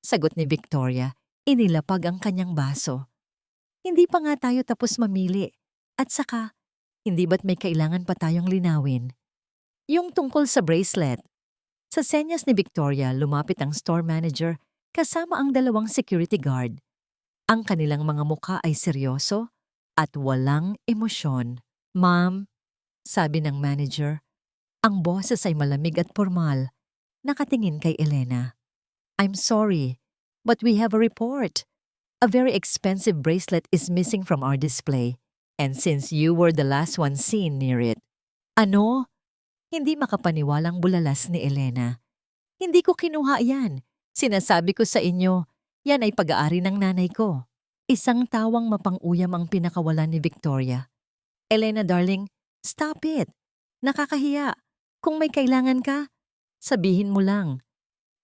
Sagot ni Victoria, inilapag ang kanyang baso. Hindi pa nga tayo tapos mamili. At saka, hindi ba't may kailangan pa tayong linawin? Yung tungkol sa bracelet. Sa senyas ni Victoria, lumapit ang store manager kasama ang dalawang security guard. Ang kanilang mga mukha ay seryoso at walang emosyon. Ma'am, sabi ng manager, ang boses ay malamig at formal. Nakatingin kay Elena. I'm sorry, but we have a report. A very expensive bracelet is missing from our display. And since you were the last one seen near it. Ano? Hindi makapaniwalang bulalas ni Elena. Hindi ko kinuha yan. Sinasabi ko sa inyo, yan ay pag-aari ng nanay ko. Isang tawang mapang-uyam ang pinakawalan ni Victoria. Elena darling, stop it. Nakakahiya. Kung may kailangan ka, sabihin mo lang.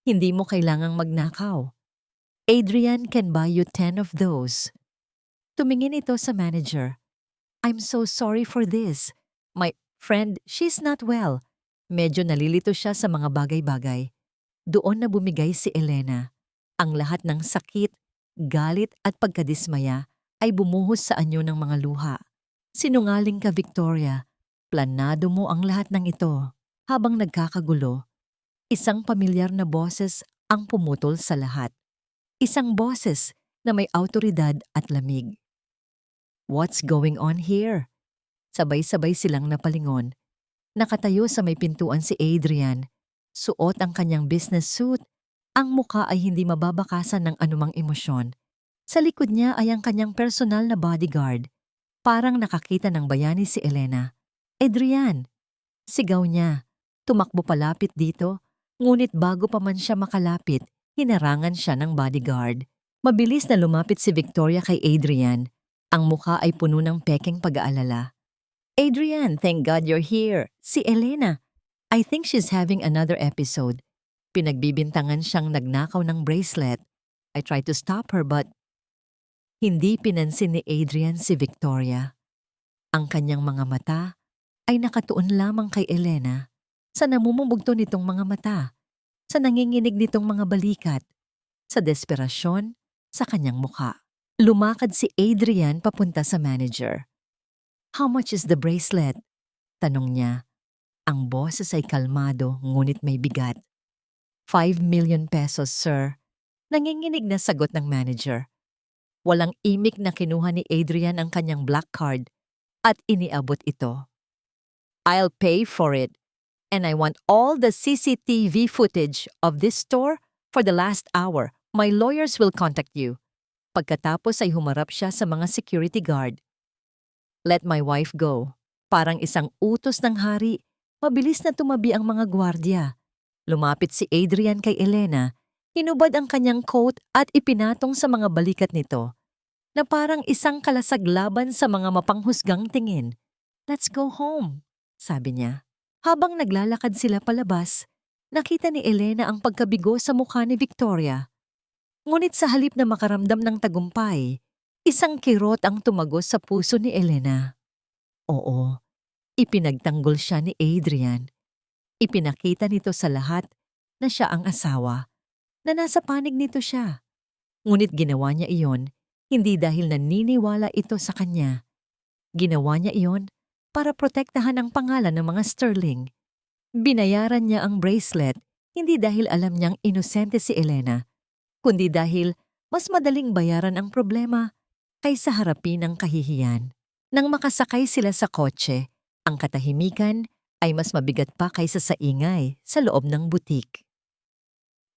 Hindi mo kailangang magnakaw. Adrian can buy you 10 of those. Tumingin ito sa manager. I'm so sorry for this. My friend, she's not well. Medyo nalilito siya sa mga bagay-bagay. Doon na bumigay si Elena. Ang lahat ng sakit, galit at pagkadismaya ay bumuhos sa anyo ng mga luha. Sinungaling ka, Victoria. Planado mo ang lahat ng ito. Habang nagkakagulo, isang pamilyar na boses ang pumutol sa lahat. Isang boses na may awtoridad at lamig. What's going on here? Sabay-sabay silang napalingon. Nakatayo sa may pintuan si Adrian. Suot ang kanyang business suit. Ang muka ay hindi mababakasan ng anumang emosyon. Sa likod niya ay ang kanyang personal na bodyguard. Parang nakakita ng bayani si Elena. "Adrian!" Sigaw niya. Tumakbo palapit dito, ngunit bago pa man siya makalapit, hinarangan siya ng bodyguard. Mabilis na lumapit si Victoria kay Adrian. Ang mukha ay puno ng pekeng pag-aalala. "Adrian, thank God you're here. Si Elena. I think she's having another episode." Pinagbibintangan siyang nagnakaw ng bracelet. I tried to stop her but hindi pinansin ni Adrian si Victoria. Ang kanyang mga mata ay nakatuon lamang kay Elena, sa namumubugto nitong mga mata, sa nanginginig nitong mga balikat, sa desperasyon sa kanyang mukha. Lumakad si Adrian papunta sa manager. "How much is the bracelet?" tanong niya. Ang boses ay kalmado ngunit may bigat. 5 million pesos, sir." Nanginginig na sagot ng manager. Walang imik na kinuha ni Adrian ang kanyang black card at iniabot ito. "I'll pay for it, and I want all the CCTV footage of this store for the last hour. My lawyers will contact you." Pagkatapos ay humarap siya sa mga security guard. "Let my wife go." Parang isang utos ng hari, mabilis na tumabi ang mga gwardya. Lumapit si Adrian kay Elena, hinubad ang kanyang coat at ipinatong sa mga balikat nito, na parang isang kalasaglaban sa mga mapanghusgang tingin. "Let's go home," sabi niya. Habang naglalakad sila palabas, nakita ni Elena ang pagkabigo sa mukha ni Victoria. Ngunit sa halip na makaramdam ng tagumpay, isang kirot ang tumagos sa puso ni Elena. Oo, ipinagtanggol siya ni Adrian. Ipinakita nito sa lahat na siya ang asawa, na nasa panig nito siya. Ngunit ginawa niya iyon hindi dahil naniniwala ito sa kanya. Ginawa niya iyon para protektahan ang pangalan ng mga Sterling. Binayaran niya ang bracelet hindi dahil alam niyang inosente si Elena, kundi dahil mas madaling bayaran ang problema kaysa harapin ang kahihiyan. Nang makasakay sila sa kotse, ang katahimikan ay mas mabigat pa kaysa sa ingay sa loob ng butik.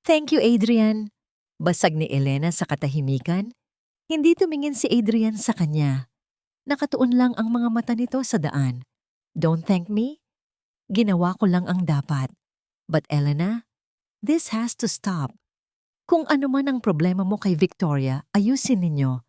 "Thank you, Adrian." Basag ni Elena sa katahimikan. Hindi tumingin si Adrian sa kanya. Nakatuon lang ang mga mata nito sa daan. "Don't thank me. Ginawa ko lang ang dapat. But Elena, this has to stop. Kung ano man ang problema mo kay Victoria, ayusin ninyo.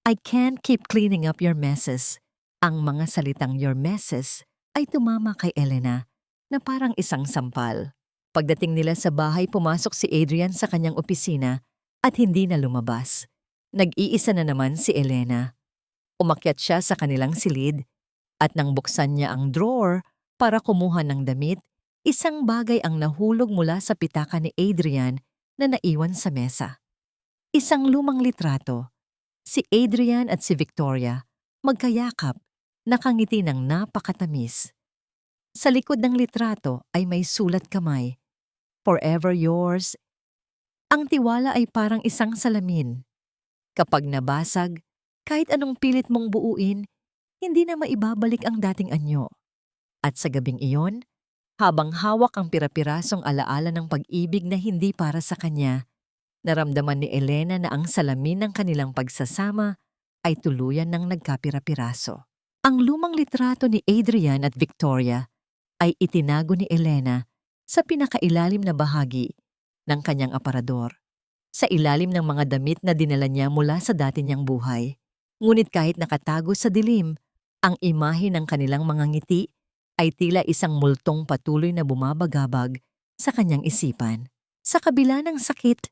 I can't keep cleaning up your messes." Ang mga salitang "your messes" ay tumama kay Elena na parang isang sampal. Pagdating nila sa bahay, pumasok si Adrian sa kanyang opisina at hindi na lumabas. Nag-iisa na naman si Elena. Umakyat siya sa kanilang silid at nang buksan niya ang drawer para kumuha ng damit, isang bagay ang nahulog mula sa pitaka ni Adrian na naiwan sa mesa. Isang lumang litrato. Si Adrian at si Victoria magkayakap, nakangiti ng napakatamis. Sa likod ng litrato ay may sulat kamay, "Forever yours." Ang tiwala ay parang isang salamin. Kapag nabasag, kahit anong pilit mong buuin, hindi na maibabalik ang dating anyo. At sa gabing iyon, habang hawak ang pira-pirasong alaala ng pag-ibig na hindi para sa kanya, naramdaman ni Elena na ang salamin ng kanilang pagsasama ay tuluyan ng nagkapira-piraso. Ang lumang litrato ni Adrian at Victoria ay itinago ni Elena sa pinakailalim na bahagi ng kanyang aparador, sa ilalim ng mga damit na dinala niya mula sa dati niyang buhay. Ngunit kahit nakatago sa dilim, ang imahe ng kanilang mga ngiti ay tila isang multong patuloy na bumabagabag sa kanyang isipan. Sa kabila ng sakit,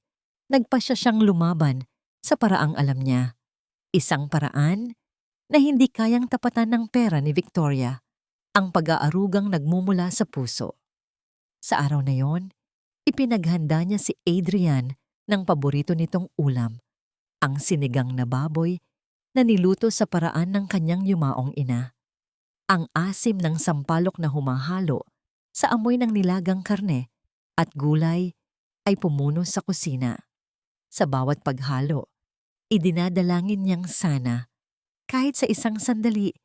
nagpasya siyang lumaban sa paraang alam niya. Isang paraan na hindi kayang tapatan ng pera ni Victoria, ang pag-aarugang nagmumula sa puso. Sa araw na yon, ipinaghanda niya si Adrian ng paborito nitong ulam, ang sinigang na baboy na niluto sa paraan ng kanyang yumaong ina. Ang asim ng sampalok na humahalo sa amoy ng nilagang karne at gulay ay pumuno sa kusina. Sa bawat paghalo, idinadalangin niyang sana, kahit sa isang sandali,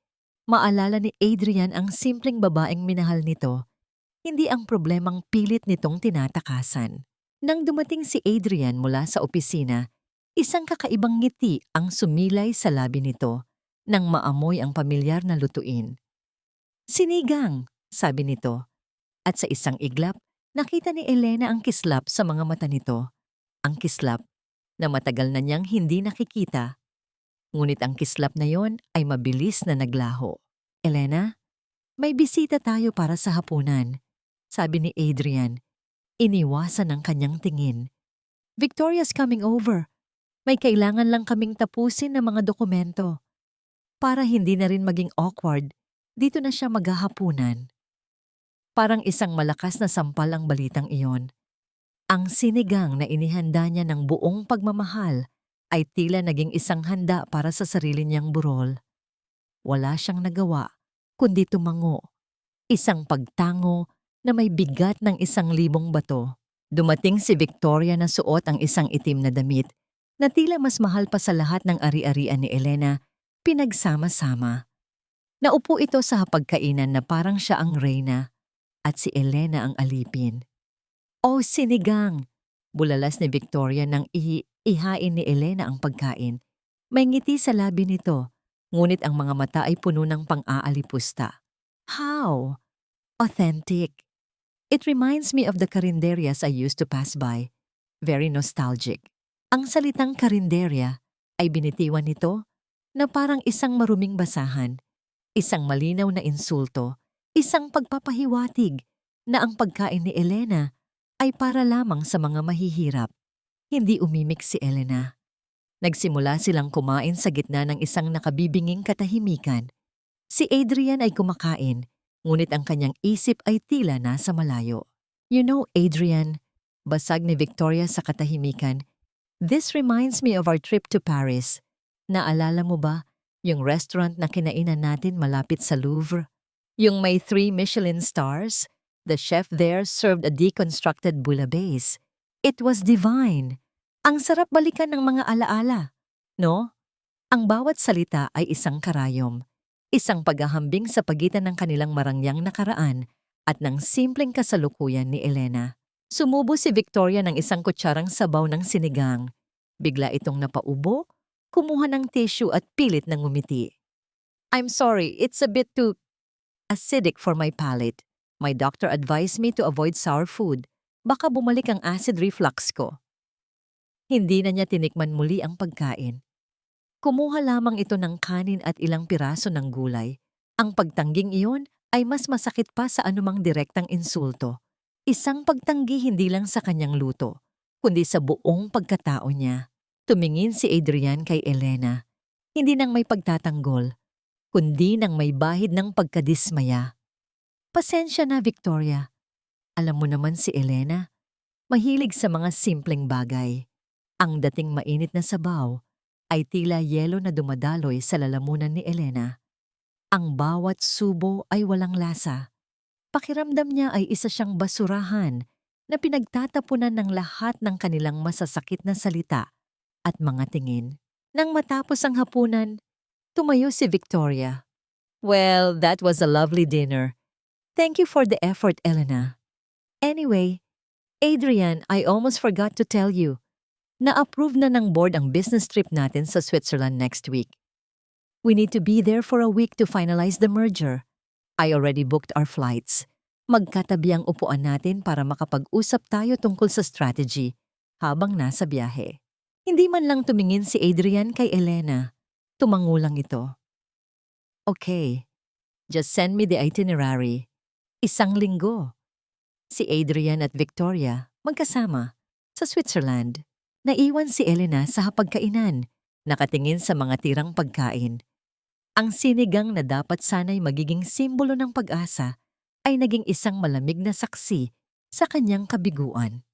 Maalala ni Adrian ang simpleng babaeng minahal nito, hindi ang problemang pilit nitong tinatakasan. Nang dumating si Adrian mula sa opisina, isang kakaibang ngiti ang sumilay sa labi nito nang maamoy ang pamilyar na lutuin. Sinigang, sabi nito, at sa isang iglap, nakita ni Elena ang kislap sa mga mata nito. Ang kislap na matagal na niyang hindi nakikita. Ngunit ang kislap na yon ay mabilis na naglaho. Elena, may bisita tayo para sa hapunan, sabi ni Adrian. Iniwasan ang kanyang tingin. Victoria's coming over. May kailangan lang kaming tapusin ng mga dokumento. Para hindi na rin maging awkward, dito na siya maghahapunan. Parang isang malakas na sampal ang balitang iyon. Ang sinigang na inihanda niya ng buong pagmamahal ay tila naging isang handa para sa sarili niyang burol. Wala siyang nagawa, kundi tumango. Isang pagtango na may bigat ng 1,000 bato. Dumating si Victoria na suot ang isang itim na damit na tila mas mahal pa sa lahat ng ari-arian ni Elena, pinagsama-sama. Naupo ito sa hapagkainan na parang siya ang reyna at si Elena ang alipin. "Oh, sinigang!" Bulalas ni Victoria nang ihain ni Elena ang pagkain. May ngiti sa labi nito, ngunit ang mga mata ay puno ng pang-aalipusta. How? Authentic. It reminds me of the carinderias I used to pass by. Very nostalgic. Ang salitang karinderya ay binitiwan nito na parang isang maruming basahan, isang malinaw na insulto, isang pagpapahiwatig na ang pagkain ni Elena ay para lamang sa mga mahihirap. Hindi umimik si Elena. Nagsimula silang kumain sa gitna ng isang nakabibinging katahimikan. Si Adrian ay kumakain, ngunit ang kanyang isip ay tila nasa malayo. "You know, Adrian," basag ni Victoria sa katahimikan, "this reminds me of our trip to Paris. Naalala mo ba yung restaurant na kinainan natin malapit sa Louvre? Yung may 3 Michelin stars? The chef there served a deconstructed bouillabaisse. It was divine. Ang sarap balikan ng mga alaala, no?" Ang bawat salita ay isang karayom, isang paghahambing sa pagitan ng kanilang marangyang nakaraan at ng simpleng kasalukuyan ni Elena. Sumubo si Victoria ng isang kutsarang sabaw ng sinigang. Bigla itong napaubo, kumuha ng tissue at pilit ng ngumiti. "I'm sorry, it's a bit too acidic for my palate. My doctor advised me to avoid sour food. Baka bumalik ang acid reflux ko." Hindi na niya tinikman muli ang pagkain. Kumuha lamang ito ng kanin at ilang piraso ng gulay. Ang pagtangging iyon ay mas masakit pa sa anumang direktang insulto. Isang pagtanggi hindi lang sa kanyang luto, kundi sa buong pagkatao niya. Tumingin si Adrian kay Elena, hindi nang may pagtatanggol, kundi nang may bahid ng pagkadismaya. "Pasensya na, Victoria. Alam mo naman si Elena, mahilig sa mga simpleng bagay." Ang dating mainit na sabaw ay tila yelo na dumadaloy sa lalamunan ni Elena. Ang bawat subo ay walang lasa. Pakiramdam niya ay isa siyang basurahan na pinagtatapunan ng lahat ng kanilang masasakit na salita at mga tingin. Nang matapos ang hapunan, tumayo si Victoria. "Well, that was a lovely dinner. Thank you for the effort, Elena. Anyway, Adrian, I almost forgot to tell you. Na-approve na ng board ang business trip natin sa Switzerland next week. We need to be there for a week to finalize the merger. I already booked our flights. Magkatabi ang upuan natin para makapag-usap tayo tungkol sa strategy habang nasa biyahe." Hindi man lang tumingin si Adrian kay Elena. Tumango lang ito. "Okay, just send me the itinerary." 1 linggo. Si Adrian at Victoria magkasama sa Switzerland. Naiwan si Elena sa hapagkainan, nakatingin sa mga tirang pagkain. Ang sinigang na dapat sana'y magiging simbolo ng pag-asa ay naging isang malamig na saksi sa kanyang kabiguan.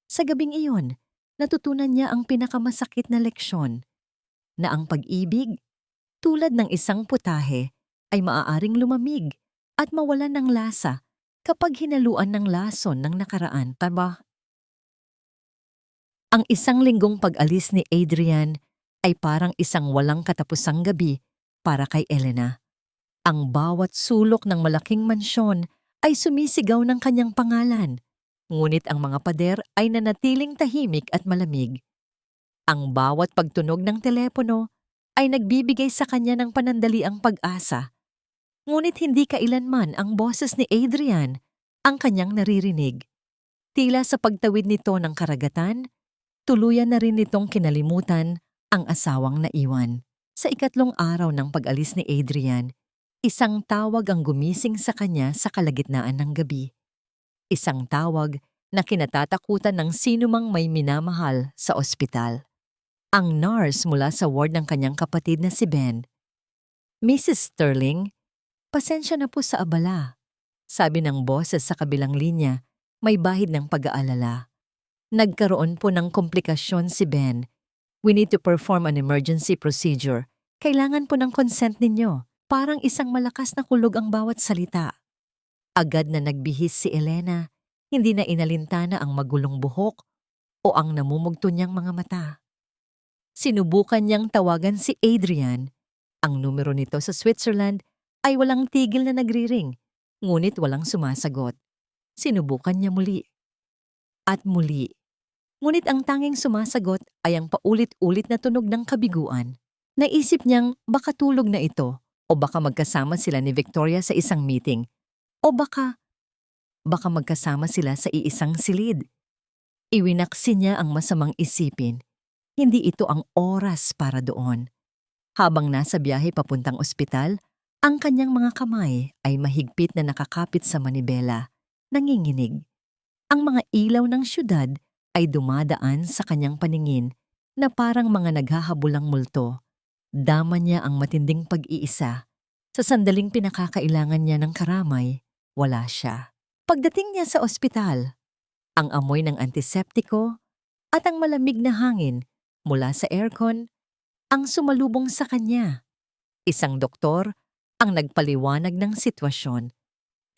Sa gabing iyon, natutunan niya ang pinakamasakit na leksyon, na ang pag-ibig, tulad ng isang putahe, ay maaaring lumamig at mawalan ng lasa kapag hinaluan ng lason ng nakaraan. Tama? Ang 1 linggong pag-alis ni Adrian ay parang isang walang katapusang gabi para kay Elena. Ang bawat sulok ng malaking mansyon ay sumisigaw ng kanyang pangalan, ngunit ang mga pader ay nanatiling tahimik at malamig. Ang bawat pagtunog ng telepono ay nagbibigay sa kanya ng panandaliang pag-asa, ngunit hindi kailanman ang boses ni Adrian ang kanyang naririnig. Tila sa pagtawid nito ng karagatan, tuluyan na rin nitong kinalimutan ang asawang naiwan. Sa ikatlong araw ng pag-alis ni Adrian, isang tawag ang gumising sa kanya sa kalagitnaan ng gabi. Isang tawag na kinatatakutan ng sinumang may minamahal sa ospital. Ang nurse mula sa ward ng kanyang kapatid na si Ben. "Mrs. Sterling, pasensya na po sa abala," sabi ng boses sa kabilang linya, may bahid ng pag-aalala. "Nagkaroon po ng komplikasyon si Ben. We need to perform an emergency procedure. Kailangan po ng consent ninyo." Parang isang malakas na kulog ang bawat salita. Agad na nagbihis si Elena, hindi na inalintana ang magulong buhok o ang namumugto niyang mga mata. Sinubukan niyang tawagan si Adrian. Ang numero nito sa Switzerland ay walang tigil na nagriring, ngunit walang sumasagot. Sinubukan niya muli. At muli. Ngunit ang tanging sumasagot ay ang paulit-ulit na tunog ng kabiguan. Naisip niyang baka tulog na ito, o baka magkasama sila ni Victoria sa isang meeting, o baka magkasama sila sa iisang silid. Iwinaksi niya ang masamang isipin. Hindi ito ang oras para doon. Habang nasa biyahe papuntang ospital, ang kanyang mga kamay ay mahigpit na nakakapit sa manibela, nanginginig. Ang mga ilaw ng syudad ay dumadaan sa kanyang paningin na parang mga naghahabulang multo. Dama niya ang matinding pag-iisa. Sa sandaling pinakakailangan niya ng karamay, wala siya. Pagdating niya sa ospital, ang amoy ng antiseptiko at ang malamig na hangin mula sa aircon ang sumalubong sa kanya. Isang doktor ang nagpaliwanag ng sitwasyon.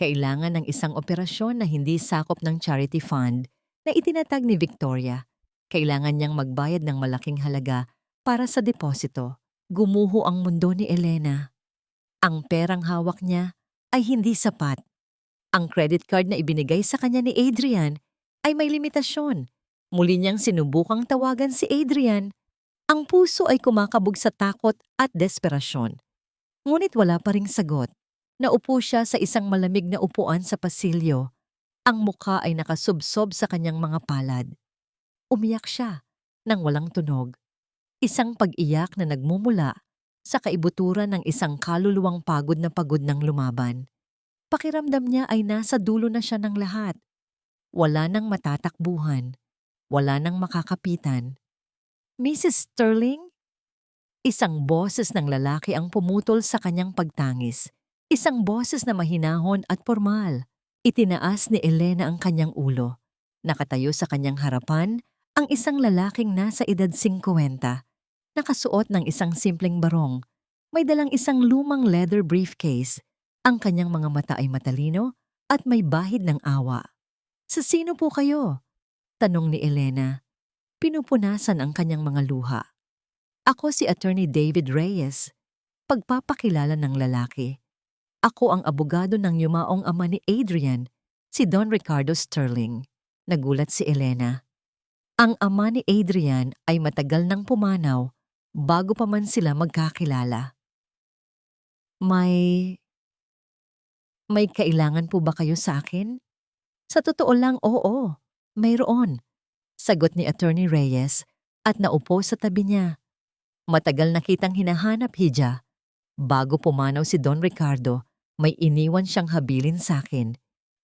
Kailangan ng isang operasyon na hindi sakop ng charity fund na itinatag ni Victoria. Kailangan niyang magbayad ng malaking halaga para sa deposito. Gumuho ang mundo ni Elena. Ang perang hawak niya ay hindi sapat. Ang credit card na ibinigay sa kanya ni Adrian ay may limitasyon. Muli niyang sinubukang tawagan si Adrian. Ang puso ay kumakabog sa takot at desperasyon. Ngunit wala pa ring sagot. Naupo siya sa isang malamig na upuan sa pasilyo. Ang mukha ay nakasubsob sa kanyang mga palad. Umiyak siya nang walang tunog. Isang pag-iyak na nagmumula sa kaibuturan ng isang kaluluwang pagod ng lumaban. Pakiramdam niya ay nasa dulo na siya ng lahat. Wala nang matatakbuhan. Wala nang makakapitan. "Mrs. Sterling?" Isang boses ng lalaki ang pumutol sa kanyang pagtangis. Isang boses na mahinahon at formal. Itinaas ni Elena ang kanyang ulo. Nakatayo sa kanyang harapan ang isang lalaking nasa edad 50. Nakasuot ng isang simpleng barong. May dalang isang lumang leather briefcase. Ang kanyang mga mata ay matalino at may bahid ng awa. "Sa sino po kayo?" tanong ni Elena. Pinupunasan ang kanyang mga luha. "Ako si Attorney David Reyes." Pagpapakilala ng lalaki. "Ako ang abogado ng yumaong ama ni Adrian, si Don Ricardo Sterling." Nagulat si Elena. Ang ama ni Adrian ay matagal nang pumanaw bago pa man sila magkakilala. May kailangan po ba kayo sa akin?" "Sa totoo lang, oo. Mayroon," sagot ni Attorney Reyes at naupo sa tabi niya. Matagal na kitang hinahanap, Hija. Bago pumanaw si Don Ricardo, may iniwan siyang habilin sa akin.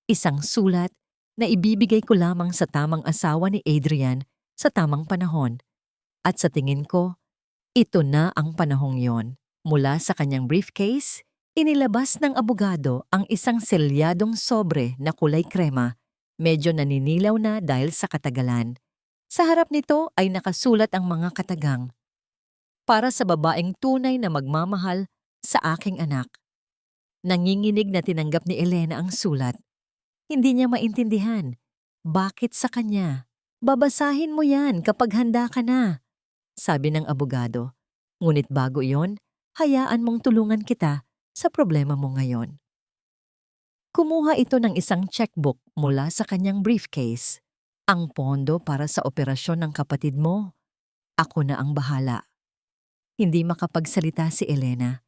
Isang sulat na ibibigay ko lamang sa tamang asawa ni Adrian sa tamang panahon. At sa tingin ko, ito na ang panahong yon. Mula sa kanyang briefcase, inilabas ng abogado ang isang selyadong sobre na kulay krema, medyo naninilaw na dahil sa katagalan. Sa harap nito ay nakasulat ang mga katagang. "Para sa babaeng tunay na magmamahal sa aking anak." Nanginginig na tinanggap ni Elena ang sulat. Hindi niya maintindihan. Bakit sa kanya? "Babasahin mo yan kapag handa ka na," sabi ng abogado. Ngunit bago iyon, hayaan mong tulungan kita sa problema mo ngayon. Kumuha ito ng isang checkbook mula sa kanyang briefcase. Ang pondo para sa operasyon ng kapatid mo. Ako na ang bahala. Hindi makapagsalita si Elena.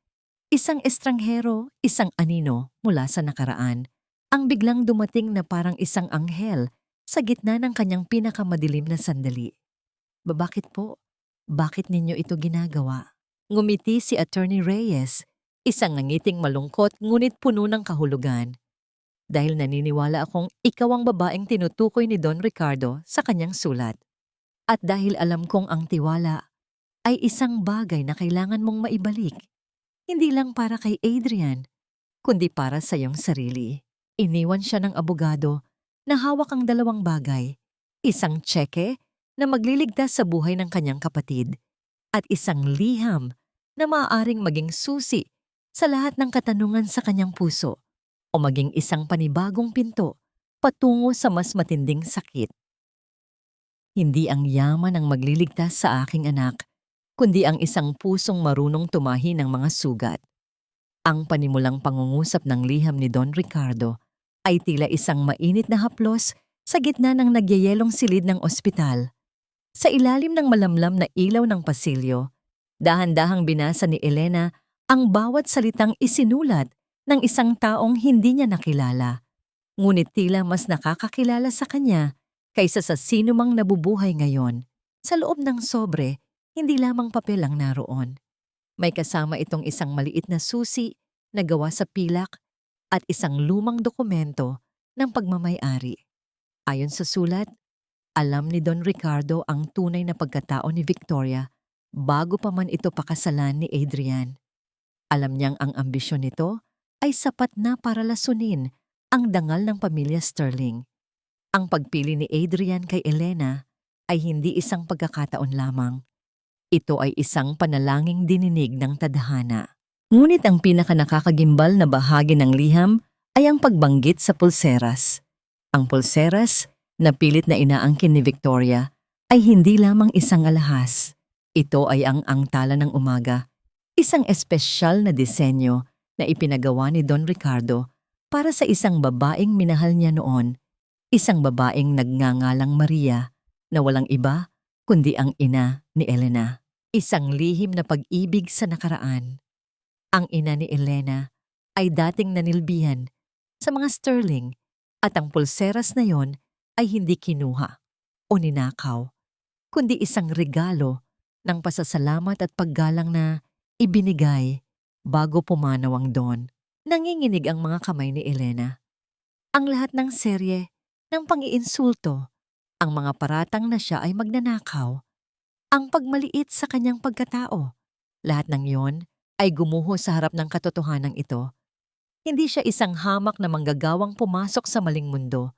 Isang estranghero, isang anino mula sa nakaraan, ang biglang dumating na parang isang anghel sa gitna ng kanyang pinakamadilim na sandali. Bakit po? Bakit ninyo ito ginagawa? Ngumiti si Attorney Reyes, isang ngangiting malungkot ngunit puno ng kahulugan. Dahil naniniwala akong ikaw ang babaeng tinutukoy ni Don Ricardo sa kanyang sulat. At dahil alam kong ang tiwala ay isang bagay na kailangan mong maibalik, hindi lang para kay Adrian, kundi para sa iyong sarili. Iniwan siya ng abogado na hawak ang dalawang bagay, isang tseke na magliligtas sa buhay ng kanyang kapatid at isang liham na maaaring maging susi sa lahat ng katanungan sa kanyang puso o maging isang panibagong pinto patungo sa mas matinding sakit. Hindi ang yaman ang magliligtas sa aking anak, kundi ang isang pusong marunong tumahi ng mga sugat. Ang panimulang pangungusap ng liham ni Don Ricardo ay tila isang mainit na haplos sa gitna ng nagyayelong silid ng ospital. Sa ilalim ng malamlam na ilaw ng pasilyo, dahan-dahang binasa ni Elena ang bawat salitang isinulat ng isang taong hindi niya nakilala. Ngunit tila mas nakakakilala sa kanya kaysa sa sino mang nabubuhay ngayon. Sa loob ng sobre, hindi lamang papel ang naroon. May kasama itong isang maliit na susi na gawa sa pilak at isang lumang dokumento ng pagmamay-ari. Ayon sa sulat, alam ni Don Ricardo ang tunay na pagkatao ni Victoria bago pa man ito pakasalan ni Adrian. Alam niyang ang ambisyon nito ay sapat na para lasunin ang dangal ng pamilya Sterling. Ang pagpili ni Adrian kay Elena ay hindi isang pagkakataon lamang. Ito ay isang panalangin dininig ng tadhana. Ngunit ang pinakanakakagimbal na bahagi ng liham ay ang pagbanggit sa pulseras. Ang pulseras na pilit na inaangkin ni Victoria ay hindi lamang isang alahas. Ito ay ang angtala ng umaga, isang espesyal na disenyo na ipinagawa ni Don Ricardo para sa isang babaeng minahal niya noon, isang babaeng nagngangalang Maria na walang iba kundi ang ina ni Elena. Isang lihim na pag-ibig sa nakaraan. Ang ina ni Elena ay dating nanilbihan sa mga Sterling at ang pulseras na yon ay hindi kinuha o ninakaw, kundi isang regalo ng pasasalamat at paggalang na ibinigay bago pumanaw ang Don. Nanginginig ang mga kamay ni Elena. Ang lahat ng serye ng pang-iinsulto, ang mga paratang na siya ay magnanakaw, ang pagmaliit sa kanyang pagkatao, lahat ng yon ay gumuho sa harap ng katotohanan ito. Hindi siya isang hamak na manggagawang pumasok sa maling mundo.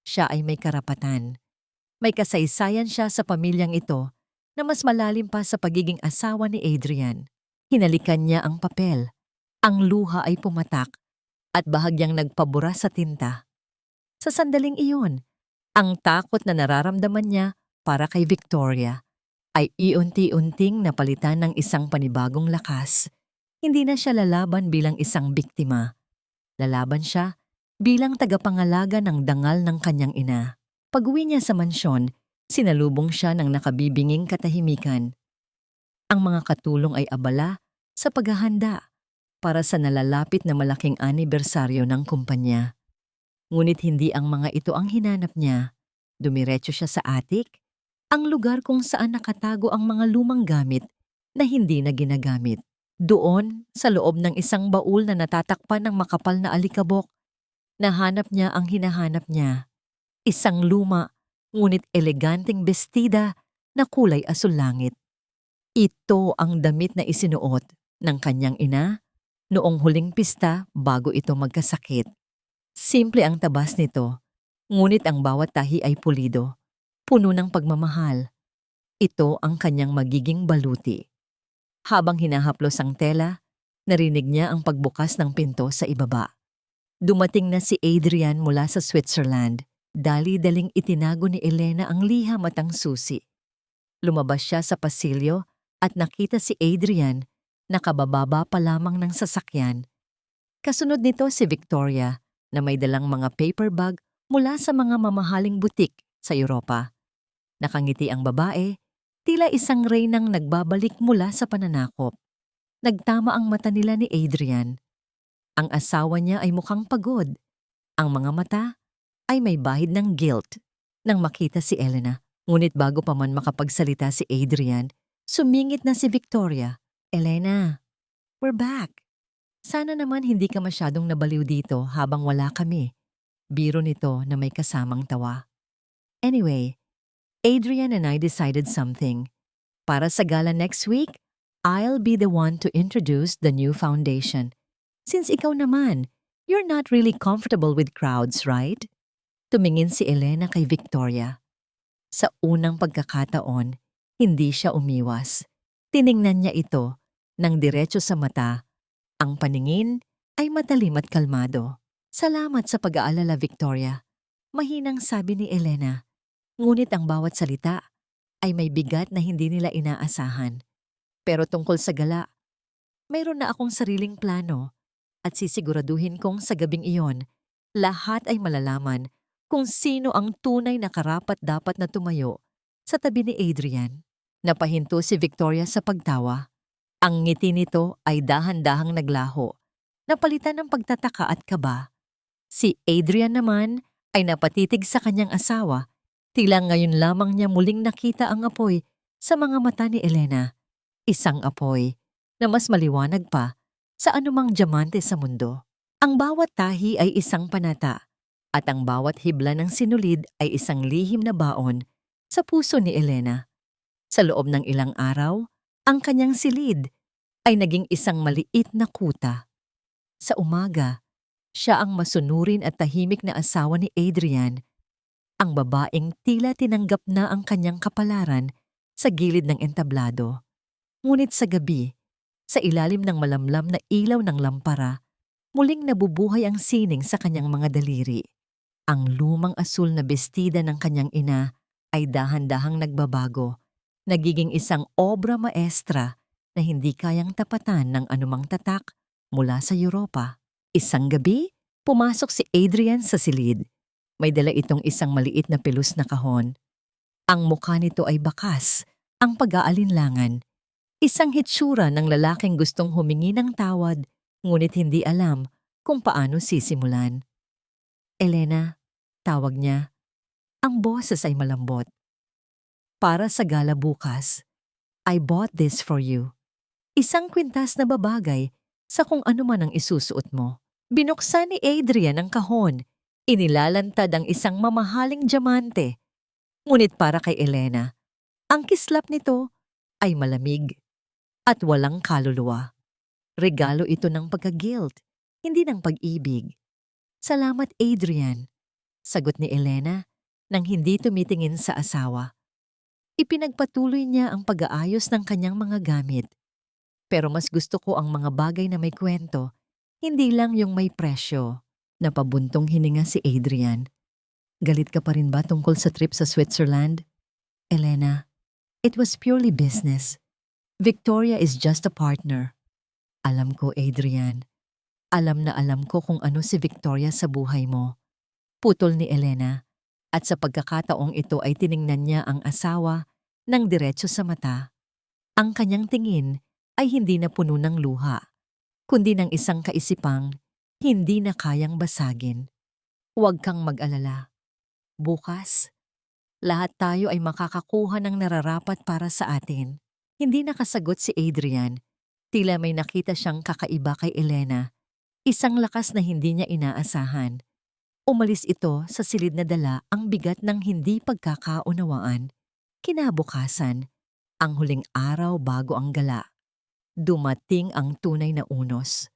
Siya ay may karapatan. May kasaysayan siya sa pamilyang ito na mas malalim pa sa pagiging asawa ni Adrian. Hinalikan niya ang papel. Ang luha ay pumatak at bahagyang nagpabura sa tinta. Sa sandaling iyon, ang takot na nararamdaman niya para kay Victoria ay iunti-unting napalitan ng isang panibagong lakas. Hindi na siya lalaban bilang isang biktima. Lalaban siya bilang tagapangalaga ng dangal ng kanyang ina. Pag-uwi niya sa mansyon, sinalubong siya ng nakabibinging katahimikan. Ang mga katulong ay abala sa paghahanda para sa nalalapit na malaking anibersaryo ng kumpanya. Ngunit hindi ang mga ito ang hinanap niya. Dumiretso siya sa attic, ang lugar kung saan nakatago ang mga lumang gamit na hindi na ginagamit. Doon, sa loob ng isang baul na natatakpan ng makapal na alikabok, nahanap niya ang hinahanap niya. Isang luma, ngunit eleganteng bestida na kulay asul langit. Ito ang damit na isinuot ng kanyang ina noong huling pista bago ito magkasakit. Simple ang tabas nito, ngunit ang bawat tahi ay pulido, puno ng pagmamahal. Ito ang kanyang magiging baluti. Habang hinahaplos ang tela, narinig niya ang pagbukas ng pinto sa ibaba. Dumating na si Adrian mula sa Switzerland. Dali-daling itinago ni Elena ang liham at ang susi. Lumabas siya sa pasilyo at nakita si Adrian na kabababa pa lamang ng sasakyan Kasunod nito si Victoria na may dalang mga paper bag mula sa mga mamahaling butik sa Europa. Nakangiti ang babae, tila isang reynang nagbabalik mula sa pananakop. Nagtama ang mata nila ni Adrian. Ang asawa niya ay mukhang pagod. Ang mga mata ay may bahid ng guilt nang makita si Elena. Ngunit bago pa man makapagsalita si Adrian, sumingit na si Victoria. Elena, we're back. Sana naman hindi ka masyadong nabaliw dito habang wala kami. Biro nito na may kasamang tawa. Anyway, Adrian and I decided something. Para sa gala next week, I'll be the one to introduce the new foundation. Since ikaw naman, you're not really comfortable with crowds, right? Tumingin si Elena kay Victoria. Sa unang pagkakataon, hindi siya umiwas. Tiningnan niya ito ng diretso sa mata. Ang paningin ay matalim at kalmado. Salamat sa pag-aalala, Victoria. Mahinang sabi ni Elena. Ngunit ang bawat salita ay may bigat na hindi nila inaasahan. Pero tungkol sa gala, mayroon na akong sariling plano at sisiguraduhin kong sa gabing iyon, lahat ay malalaman kung sino ang tunay na karapat-dapat na tumayo sa tabi ni Adrian. Napahinto si Victoria sa pagtawa. Ang ngiti nito ay dahan-dahang naglaho, napalitan ng pagtataka at kaba. Si Adrian naman ay napatitig sa kanyang asawa, tila ngayon lamang niya muling nakita ang apoy sa mga mata ni Elena. Isang apoy na mas maliwanag pa sa anumang diamante sa mundo. Ang bawat tahi ay isang panata at ang bawat hibla ng sinulid ay isang lihim na baon sa puso ni Elena. Sa loob ng ilang araw, ang kanyang silid ay naging isang maliit na kuta. Sa umaga, siya ang masunurin at tahimik na asawa ni Adrian, ang babaeng tila tinanggap na ang kanyang kapalaran sa gilid ng entablado. Ngunit sa gabi, sa ilalim ng malamlam na ilaw ng lampara, muling nabubuhay ang sining sa kanyang mga daliri. Ang lumang asul na bestida ng kanyang ina ay dahan-dahang nagbabago, nagiging isang obra maestra na hindi kayang tapatan ng anumang tatak mula sa Europa. Isang gabi, pumasok si Adrian sa silid. May dala itong isang maliit na pelus na kahon. Ang mukha nito ay bakas, ang pag-aalinlangan. Isang hitsura ng lalaking gustong humingi ng tawad, ngunit hindi alam kung paano sisimulan. Elena, tawag niya. Ang boses ay malambot. Para sa gala bukas, I bought this for you. Isang kwintas na babagay sa kung ano man ang isusuot mo. Binuksan ni Adrian ang kahon. Inilalantad ang isang mamahaling diamante. Ngunit para kay Elena, ang kislap nito ay malamig at walang kaluluwa. Regalo ito ng pagka-guilt, hindi ng pag-ibig. Salamat, Adrian, sagot ni Elena nang hindi tumitingin sa asawa. Ipinagpatuloy niya ang pag-aayos ng kanyang mga gamit. Pero mas gusto ko ang mga bagay na may kwento, hindi lang yung may presyo. Napabuntong hininga si Adrian. Galit ka pa rin ba tungkol sa trip sa Switzerland? Elena, it was purely business. Victoria is just a partner. Alam ko, Adrian. Alam na alam ko kung ano si Victoria sa buhay mo. Putol ni Elena. At sa pagkakataong ito ay tiningnan niya ang asawa ng diretso sa mata. Ang kanyang tingin ay hindi na puno ng luha, kundi ng isang kaisipang hindi na kayang basagin. Huwag kang mag-alala. Bukas, lahat tayo ay makakakuha ng nararapat para sa atin. Hindi nakasagot si Adrian. Tila may nakita siyang kakaiba kay Elena. Isang lakas na hindi niya inaasahan. Umalis ito sa silid na dala ang bigat ng hindi pagkakaunawaan. Kinabukasan, ang huling araw bago ang gala. Dumating ang tunay na unos.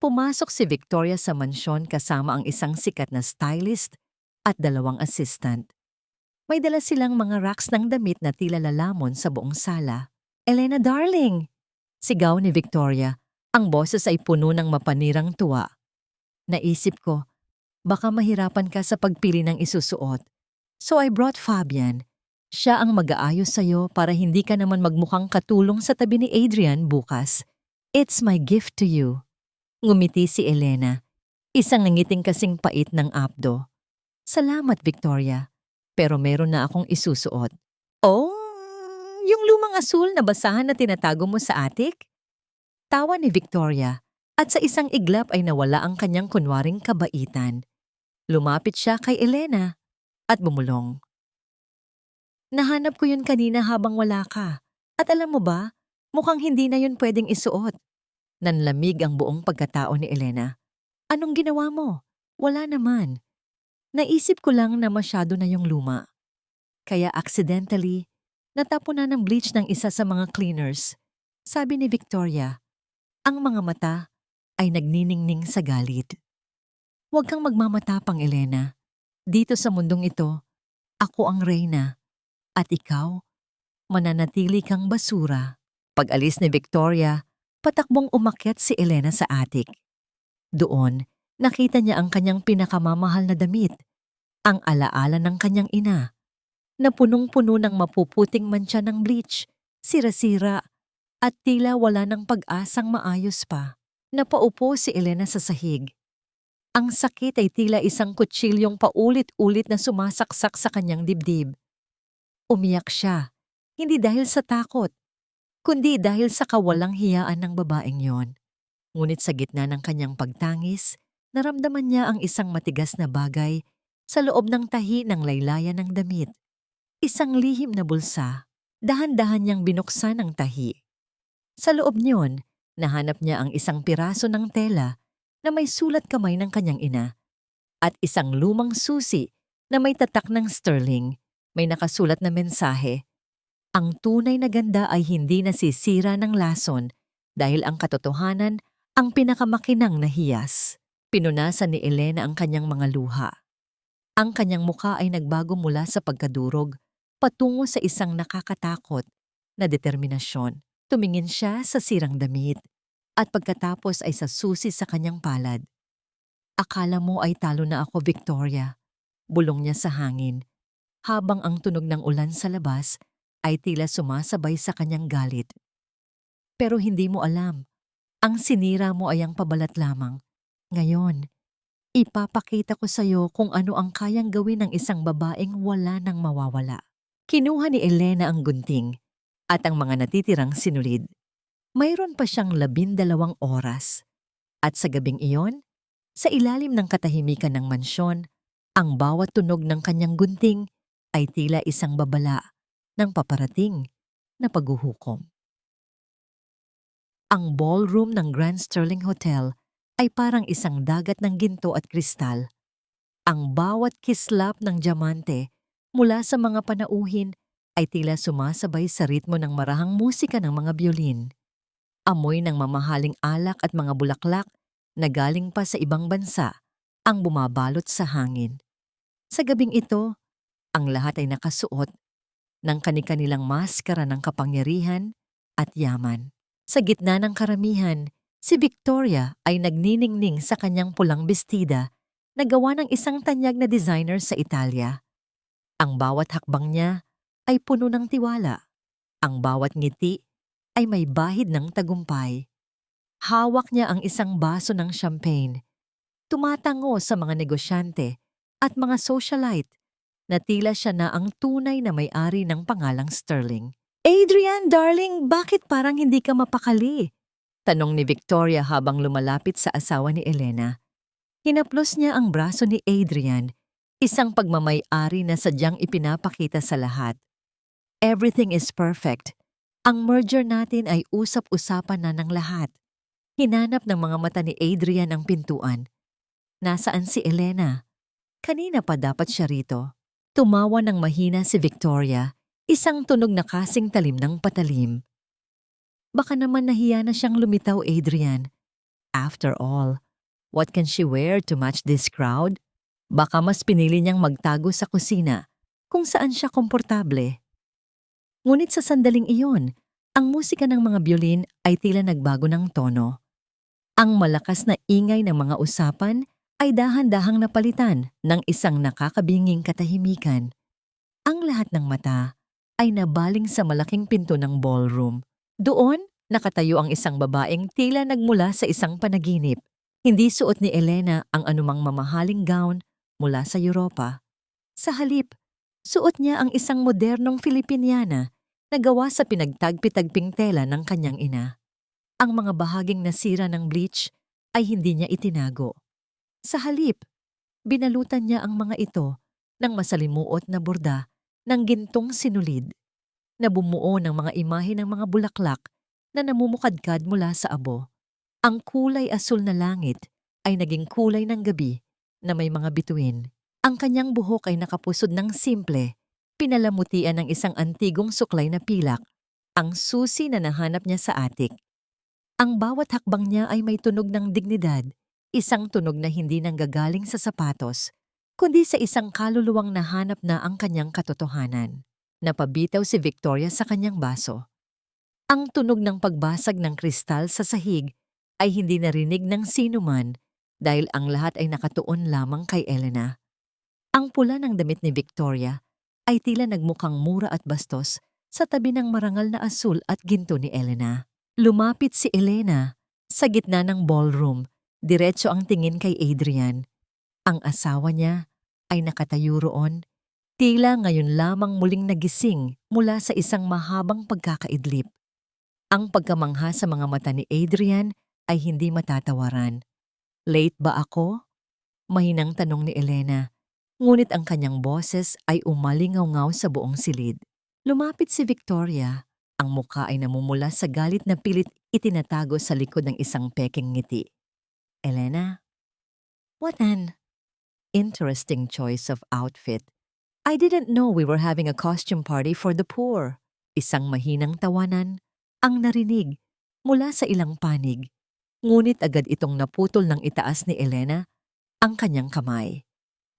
Pumasok si Victoria sa mansyon kasama ang isang sikat na stylist at 2 assistant. May dala silang mga racks ng damit na tila lalamon sa buong sala. Elena, darling! Sigaw ni Victoria. Ang boses ay puno ng mapanirang tuwa. Naisip ko, baka mahirapan ka sa pagpili ng isusuot. So I brought Fabian. Siya ang mag-aayos sa'yo para hindi ka naman magmukhang katulong sa tabi ni Adrian bukas. It's my gift to you. Ngumiti si Elena, isang nangiting kasing pait ng apdo. Salamat, Victoria. Pero meron na akong isusuot. Oh, yung lumang asul na basahan na tinatago mo sa attic? Tawa ni Victoria at sa isang iglap ay nawala ang kanyang kunwaring kabaitan. Lumapit siya kay Elena at bumulong. Nahanap ko yun kanina habang wala ka. At alam mo ba, mukhang hindi na yun pwedeng isuot. Nanlamig ang buong pagkatao ni Elena. Anong ginawa mo? Wala naman. Naisip ko lang na masyado na yung luma. Kaya accidentally, natapunan ng bleach ng isa sa mga cleaners. Sabi ni Victoria, ang mga mata ay nagniningning sa galit. Huwag kang magmamatapang, Elena. Dito sa mundong ito, ako ang reyna. At ikaw, mananatili kang basura. Pag-alis ni Victoria, patakbong umakyat si Elena sa attic. Doon, nakita niya ang kanyang pinakamamahal na damit, ang alaala ng kanyang ina, na punong-puno ng mapuputing mantsa ng bleach, sira-sira, at tila wala ng pag-asang maayos pa. Napaupo si Elena sa sahig. Ang sakit ay tila isang kutsilyong paulit-ulit na sumasaksak sa kanyang dibdib. Umiyak siya, hindi dahil sa takot, kundi dahil sa kawalang hiyaan ng babaeng yon. Ngunit sa gitna ng kanyang pagtangis, naramdaman niya ang isang matigas na bagay sa loob ng tahi ng laylayan ng damit. Isang lihim na bulsa, dahan-dahan niyang binuksan ang tahi. Sa loob niyon, nahanap niya ang isang piraso ng tela na may sulat kamay ng kanyang ina at isang lumang susi na may tatak ng sterling. May nakasulat na mensahe. Ang tunay na ganda ay hindi nasisira ng lason dahil ang katotohanan ang pinakamakinang na hiyas. Pinunasan ni Elena ang kanyang mga luha. Ang kanyang muka ay nagbago mula sa pagkadurog patungo sa isang nakakatakot na determinasyon. Tumingin siya sa sirang damit at pagkatapos ay sa susi sa kanyang palad. Akala mo ay talo na ako, Victoria. Bulong niya sa hangin. Habang ang tunog ng ulan sa labas ay tila sumasabay sa kanyang galit. Pero hindi mo alam, ang sinira mo ay ang pabalat lamang. Ngayon, ipapakita ko sa iyo kung ano ang kayang gawin ng isang babaeng wala nang mawawala. Kinuha ni Elena ang gunting at ang mga natitirang sinulid. Mayroon pa siyang 12 oras. At sa gabing iyon, sa ilalim ng katahimikan ng mansyon, ang bawat tunog ng kanyang gunting ay tila isang babala ng paparating na paghuhukom. Ang ballroom ng Grand Sterling Hotel ay parang isang dagat ng ginto at kristal. Ang bawat kislap ng diamante mula sa mga panauhin ay tila sumasabay sa ritmo ng marahang musika ng mga biolin. Amoy ng mamahaling alak at mga bulaklak na galing pa sa ibang bansa ang bumabalot sa hangin. Sa gabing ito, ang lahat ay nakasuot ng kani-kanilang maskara ng kapangyarihan at yaman. Sa gitna ng karamihan, si Victoria ay nagniningning sa kanyang pulang bestida na gawa ng isang tanyag na designer sa Italia. Ang bawat hakbang niya ay puno ng tiwala. Ang bawat ngiti ay may bahid ng tagumpay. Hawak niya ang isang baso ng champagne. Tumatango sa mga negosyante at mga socialite na tila siya na ang tunay na may-ari ng pangalang Sterling. Adrian, darling, bakit parang hindi ka mapakali? Tanong ni Victoria habang lumalapit sa asawa ni Elena. Hinaplos niya ang braso ni Adrian, isang pagmamay-ari na sadyang ipinapakita sa lahat. Everything is perfect. Ang merger natin ay usap-usapan na ng lahat. Hinanap ng mga mata ni Adrian ang pintuan. Nasaan si Elena? Kanina pa dapat siya rito. Tumawa ng mahina si Victoria, isang tunog na kasing talim ng patalim. Baka naman nahiya na siyang lumitaw, Adrian. After all, what can she wear to match this crowd? Baka mas pinili niyang magtago sa kusina kung saan siya komportable. Ngunit sa sandaling iyon, ang musika ng mga biolin ay tila nagbago ng tono. Ang malakas na ingay ng mga usapan ay dahan-dahang napalitan ng isang nakakabinging katahimikan. Ang lahat ng mata ay nabaling sa malaking pinto ng ballroom. Doon, nakatayo ang isang babaeng tila nagmula sa isang panaginip. Hindi suot ni Elena ang anumang mamahaling gown mula sa Europa. Sa halip, suot niya ang isang modernong Filipiniana na gawa sa pinagtagpi-tagping tela ng kanyang ina. Ang mga bahaging nasira ng bleach ay hindi niya itinago. Sa halip, binalutan niya ang mga ito ng masalimuot na borda ng gintong sinulid na bumuo ng mga imahe ng mga bulaklak na namumukadkad mula sa abo. Ang kulay asul na langit ay naging kulay ng gabi na may mga bituin. Ang kanyang buhok ay nakapusod ng simple, pinalamutian ng isang antigong suklay na pilak, ang susi na nahanap niya sa atik. Ang bawat hakbang niya ay may tunog ng dignidad, isang tunog na hindi nanggagaling sa sapatos, kundi sa isang kaluluwang nahanap na ang kanyang katotohanan. Napabitaw si Victoria sa kanyang baso. Ang tunog ng pagbasag ng kristal sa sahig ay hindi narinig ng sinuman dahil ang lahat ay nakatuon lamang kay Elena. Ang pula ng damit ni Victoria ay tila nagmukhang mura at bastos sa tabi ng marangal na asul at ginto ni Elena. Lumapit si Elena sa gitna ng ballroom, diretso ang tingin kay Adrian. Ang asawa niya ay nakatayo roon, tila ngayon lamang muling nagising mula sa isang mahabang pagkakaidlip. Ang pagkamangha sa mga mata ni Adrian ay hindi matatawaran. Late ba ako? Mahinang tanong ni Elena. Ngunit ang kanyang boses ay umalingaw-ngaw sa buong silid. Lumapit si Victoria. Ang mukha ay namumula sa galit na pilit itinatago sa likod ng isang peking ngiti. Elena? What an interesting choice of outfit. I didn't know we were having a costume party for the poor. Isang mahinang tawanan ang narinig mula sa ilang panig. Ngunit agad itong naputol ng itaas ni Elena ang kanyang kamay.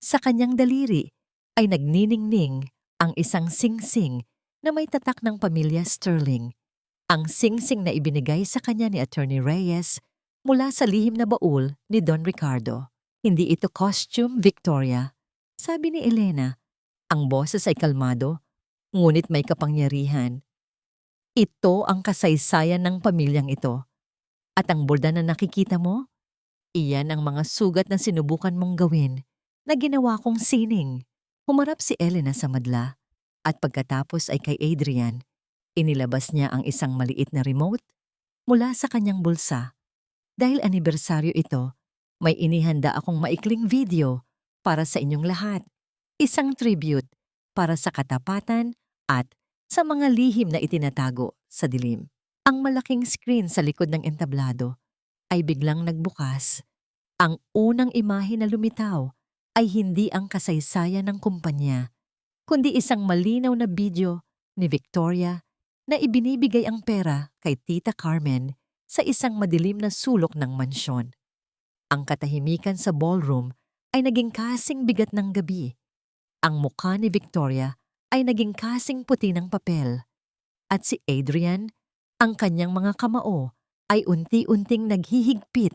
Sa kanyang daliri ay nagniningning ang isang singsing na may tatak ng pamilya Sterling. Ang singsing na ibinigay sa kanya ni Attorney Reyes mula sa lihim na baul ni Don Ricardo. Hindi ito costume, Victoria. Sabi ni Elena, ang boses ay kalmado, ngunit may kapangyarihan. Ito ang kasaysayan ng pamilyang ito. At ang borda na nakikita mo, iyan ang mga sugat na sinubukan mong gawin na ginawa kong sining. Humarap si Elena sa madla at pagkatapos ay kay Adrian, inilabas niya ang isang maliit na remote mula sa kanyang bulsa. Dahil anibersaryo ito, may inihanda akong maikling video para sa inyong lahat. Isang tribute para sa katapatan at sa mga lihim na itinatago sa dilim. Ang malaking screen sa likod ng entablado ay biglang nagbukas. Ang unang imahe na lumitaw ay hindi ang kasaysayan ng kumpanya, kundi isang malinaw na video ni Victoria na ibinibigay ang pera kay Tita Carmen sa isang madilim na sulok ng mansyon. Ang katahimikan sa ballroom ay naging kasing bigat ng gabi. Ang mukha ni Victoria ay naging kasing puti ng papel. At si Adrian, ang kanyang mga kamao ay unti-unting naghihigpit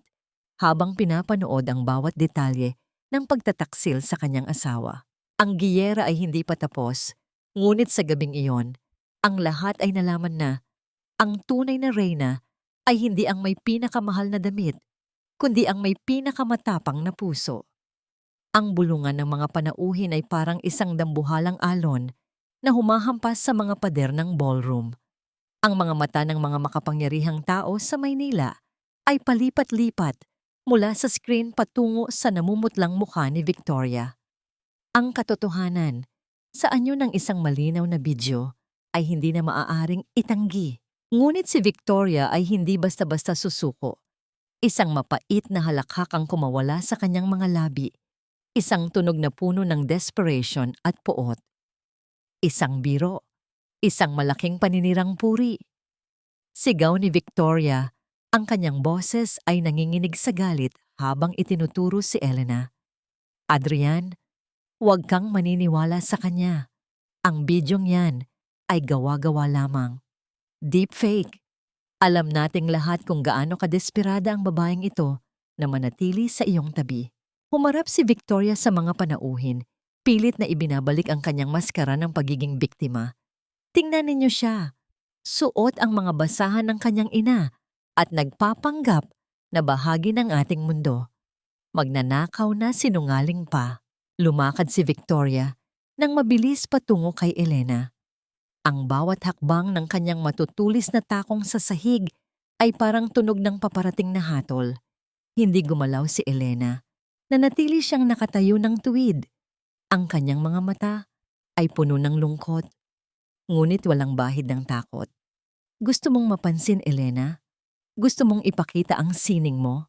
habang pinapanood ang bawat detalye ng pagtataksil sa kanyang asawa. Ang giyera ay hindi pa tapos, ngunit sa gabing iyon, ang lahat ay nalaman na ang tunay na reyna ay hindi ang may pinakamahal na damit, kundi ang may pinakamatapang na puso. Ang bulungan ng mga panauhin ay parang isang dambuhalang alon na humahampas sa mga pader ng ballroom. Ang mga mata ng mga makapangyarihang tao sa Maynila ay palipat-lipat mula sa screen patungo sa namumutlang mukha ni Victoria. Ang katotohanan, sa anyo ng isang malinaw na video, ay hindi na maaaring itanggi. Ngunit si Victoria ay hindi basta-basta susuko. Isang mapait na halakhak ang kumawala sa kanyang mga labi. Isang tunog na puno ng desperation at poot. Isang biro. Isang malaking paninirang puri. Sigaw ni Victoria. Ang kanyang boses ay nanginginig sa galit habang itinuturo si Elena. Adrian, huwag kang maniniwala sa kanya. Ang bidyong yan ay gawa-gawa lamang. Deepfake. Alam nating lahat kung gaano kadesperada ang babaeng ito na manatili sa iyong tabi. Humarap si Victoria sa mga panauhin, pilit na ibinabalik ang kanyang maskara ng pagiging biktima. Tingnan ninyo siya. Suot ang mga basahan ng kanyang ina at nagpapanggap na bahagi ng ating mundo. Magnanakaw na sinungaling pa. Lumakad si Victoria nang mabilis patungo kay Elena. Ang bawat hakbang ng kanyang matutulis na takong sa sahig ay parang tunog ng paparating na hatol. Hindi gumalaw si Elena. Nanatili siyang nakatayo ng tuwid. Ang kanyang mga mata ay puno ng lungkot, ngunit walang bahid ng takot. Gusto mong mapansin, Elena? Gusto mong ipakita ang sining mo?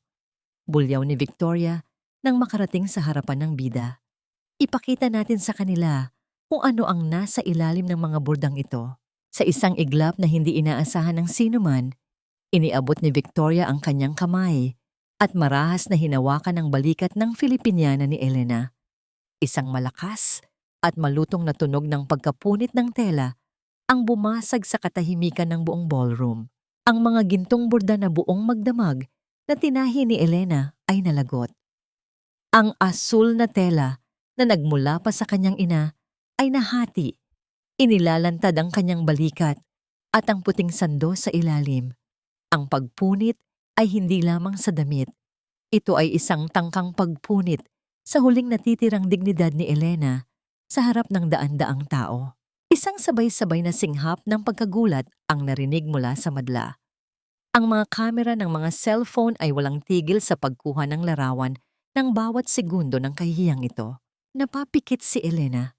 Bulyaw ni Victoria nang makarating sa harapan ng bida. Ipakita natin sa kanila kung ano ang nasa ilalim ng mga burdang ito. Sa isang iglap na hindi inaasahan ng sinuman, iniabot ni Victoria ang kanyang kamay at marahas na hinawakan ang balikat ng Filipiniana ni Elena. Isang malakas at malutong na tunog ng pagkapunit ng tela ang bumasag sa katahimikan ng buong ballroom. Ang mga gintong burda na buong magdamag na tinahi ni Elena ay nalagot. Ang asul na tela na nagmula pa sa kanyang ina ay nahati. Inilalantad ang kanyang balikat at ang puting sando sa ilalim. Ang pagpunit ay hindi lamang sa damit. Ito ay isang tangkang pagpunit sa huling natitirang dignidad ni Elena sa harap ng daan-daang tao. Isang sabay-sabay na singhap ng pagkagulat ang narinig mula sa madla. Ang mga kamera ng mga cellphone ay walang tigil sa pagkuha ng larawan ng bawat segundo ng kahihiyang ito. Napapikit si Elena.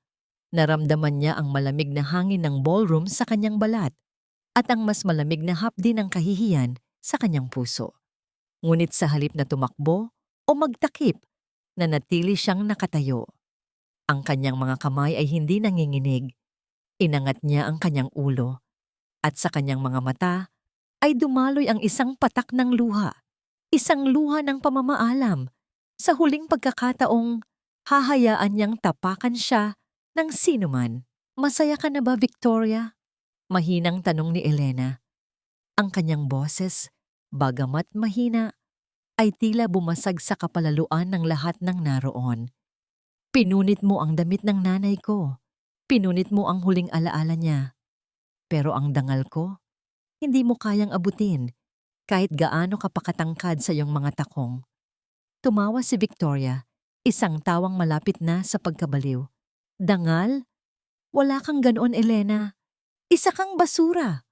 Naramdaman niya ang malamig na hangin ng ballroom sa kanyang balat at ang mas malamig na hapdi ng kahihiyan sa kanyang puso. Ngunit sa halip na tumakbo o magtakip, nanatili siyang nakatayo. Ang kanyang mga kamay ay hindi nanginginig. Inangat niya ang kanyang ulo at sa kanyang mga mata ay dumaloy ang isang patak ng luha. Isang luha ng pamamaalam sa huling pagkakataong hahayaan niyang tapakan siya ng sinuman. Masaya ka na ba, Victoria? Mahinang tanong ni Elena. Ang kanyang boses, bagamat mahina, ay tila bumasag sa kapalaluan ng lahat ng naroon. Pinunit mo ang damit ng nanay ko. Pinunit mo ang huling alaala niya. Pero ang dangal ko, hindi mo kayang abutin kahit gaano ka pakatangkad sa iyong mga takong. Tumawa si Victoria, isang tawang malapit na sa pagkabaliw. Dangal? Wala kang ganoon, Elena. Isa kang basura.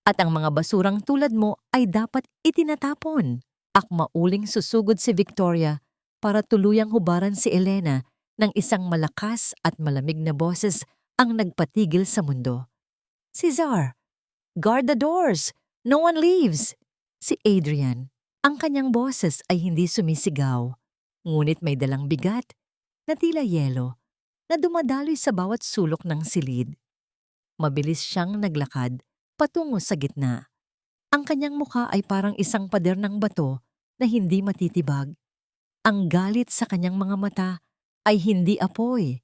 At ang mga basurang tulad mo ay dapat itinatapon. Akmauling susugod si Victoria para tuluyang hubaran si Elena ng isang malakas at malamig na boses ang nagpatigil sa mundo. Cesar, guard the doors! No one leaves! Si Adrian. Ang kanyang boses ay hindi sumisigaw, ngunit may dalang bigat na tila yelo na dumadaloy sa bawat sulok ng silid. Mabilis siyang naglakad patungo sa gitna. Ang kanyang mukha ay parang isang pader ng bato na hindi matitibag. Ang galit sa kanyang mga mata ay hindi apoy,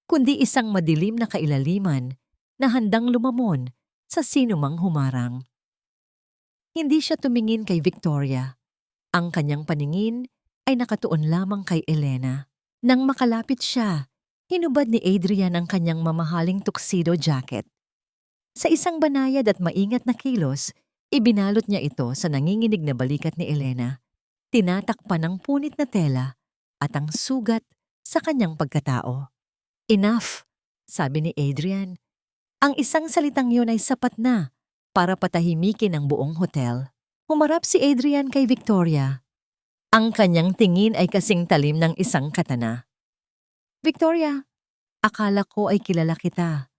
kundi isang madilim na kailaliman na handang lumamon sa sinumang humarang. Hindi siya tumingin kay Victoria. Ang kanyang paningin ay nakatuon lamang kay Elena. Nang makalapit siya, hinubad ni Adrian ang kanyang mamahaling tuxedo jacket. Sa isang banayad at maingat na kilos, ibinalot niya ito sa nanginginig na balikat ni Elena. Tinatakpan ng punit na tela at ang sugat sa kanyang pagkatao. Enough, sabi ni Adrian. Ang isang salitang yun ay sapat na para patahimikin ang buong hotel. Humarap si Adrian kay Victoria. Ang kanyang tingin ay kasing talim ng isang katana. Victoria, akala ko ay kilala kita.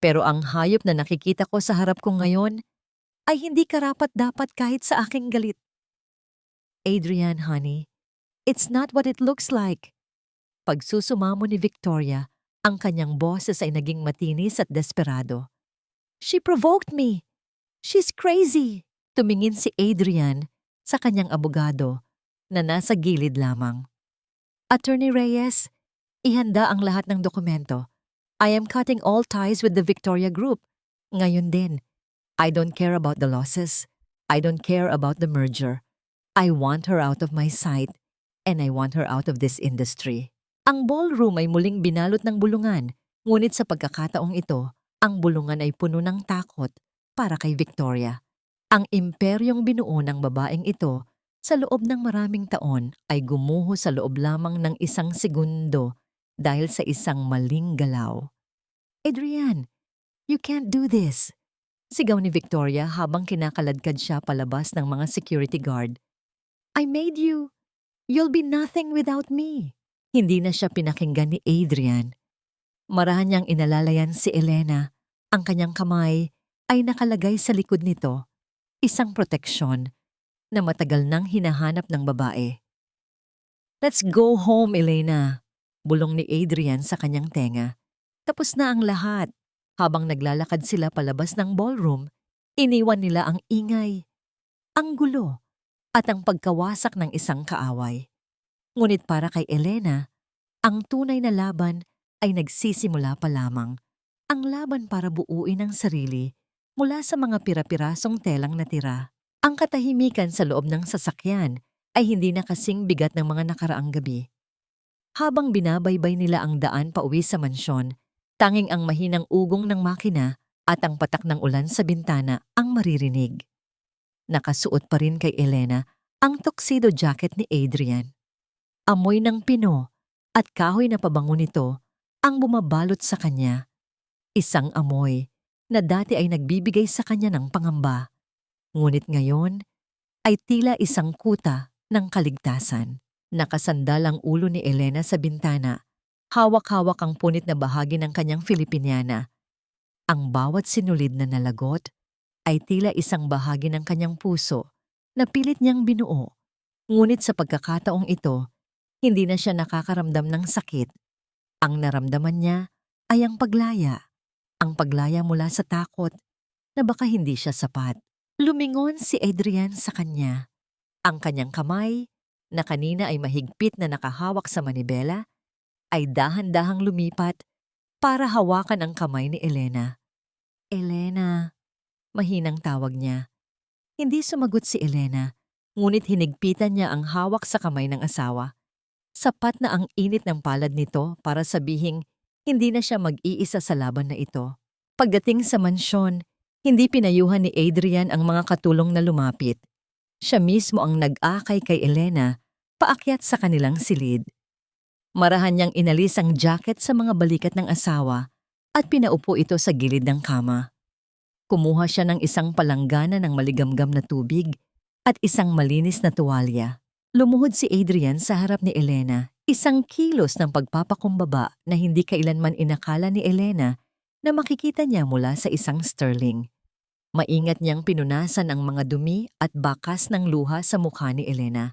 Pero ang hayop na nakikita ko sa harap ko ngayon ay hindi karapat-dapat kahit sa aking galit. Adrian, honey, it's not what it looks like. Pagsusumamo ni Victoria, ang kanyang boses ay naging matinis at desperado. She provoked me. She's crazy. Tumingin si Adrian sa kanyang abogado na nasa gilid lamang. Attorney Reyes, ihanda ang lahat ng dokumento. I am cutting all ties with the Victoria Group. Ngayon din, I don't care about the losses. I don't care about the merger. I want her out of my sight and I want her out of this industry. Ang ballroom ay muling binalot ng bulungan, ngunit sa pagkakataong ito, ang bulungan ay puno ng takot para kay Victoria. Ang imperyong binuo ng babaeng ito sa loob ng maraming taon ay gumuho sa loob lamang ng isang segundo dahil sa isang maling galaw. "Adrian, you can't do this!" Sigaw ni Victoria habang kinakaladkad siya palabas ng mga security guard. "I made you! You'll be nothing without me!" Hindi na siya pinakinggan ni Adrian. Marahan niyang inalalayan si Elena. Ang kanyang kamay ay nakalagay sa likod nito, isang proteksyon na matagal nang hinahanap ng babae. "Let's go home, Elena," bulong ni Adrian sa kanyang tenga. Tapos na ang lahat. Habang naglalakad sila palabas ng ballroom, iniwan nila ang ingay, ang gulo, at ang pagkawasak ng isang kaaway. Ngunit para kay Elena, ang tunay na laban ay nagsisimula pa lamang. Ang laban para buuin ang sarili mula sa mga pira-pirasong telang natira. Ang katahimikan sa loob ng sasakyan ay hindi na kasing bigat ng mga nakaraang gabi. Habang binabaybay nila ang daan pauwi sa mansyon, tanging ang mahinang ugong ng makina at ang patak ng ulan sa bintana ang maririnig. Nakasuot pa rin kay Elena ang tuxedo jacket ni Adrian. Amoy ng pino at kahoy na pabango nito ang bumabalot sa kanya. Isang amoy na dati ay nagbibigay sa kanya ng pangamba. Ngunit ngayon ay tila isang kuta ng kaligtasan. Nakasandal ang ulo ni Elena sa bintana. Hawak-hawak ang punit na bahagi ng kanyang Filipiniana. Ang bawat sinulid na nalagot ay tila isang bahagi ng kanyang puso na pilit niyang binuo. Ngunit sa pagkakataong ito, hindi na siya nakakaramdam ng sakit. Ang naramdaman niya ay ang paglaya mula sa takot na baka hindi siya sapat. Lumingon si Adrian sa kanya. Ang kanyang kamay, na kanina ay mahigpit na nakahawak sa manibela, ay dahan-dahang lumipat para hawakan ang kamay ni Elena. "Elena," mahinang tawag niya. Hindi sumagot si Elena, ngunit hinigpitan niya ang hawak sa kamay ng asawa. Sapat na ang init ng palad nito para sabihing hindi na siya mag-iisa sa laban na ito. Pagdating sa mansyon, hindi pinayuhan ni Adrian ang mga katulong na lumapit. Siya mismo ang nag-akay kay Elena paakyat sa kanilang silid. Marahan niyang inalis ang jacket sa mga balikat ng asawa at pinaupo ito sa gilid ng kama. Kumuha siya ng isang palanggana ng maligamgam na tubig at isang malinis na tuwalya. Lumuhod si Adrian sa harap ni Elena, isang kilos ng pagpapakumbaba na hindi kailanman inakala ni Elena na makikita niya mula sa isang sterling. Maingat niyang pinunasan ang mga dumi at bakas ng luha sa mukha ni Elena,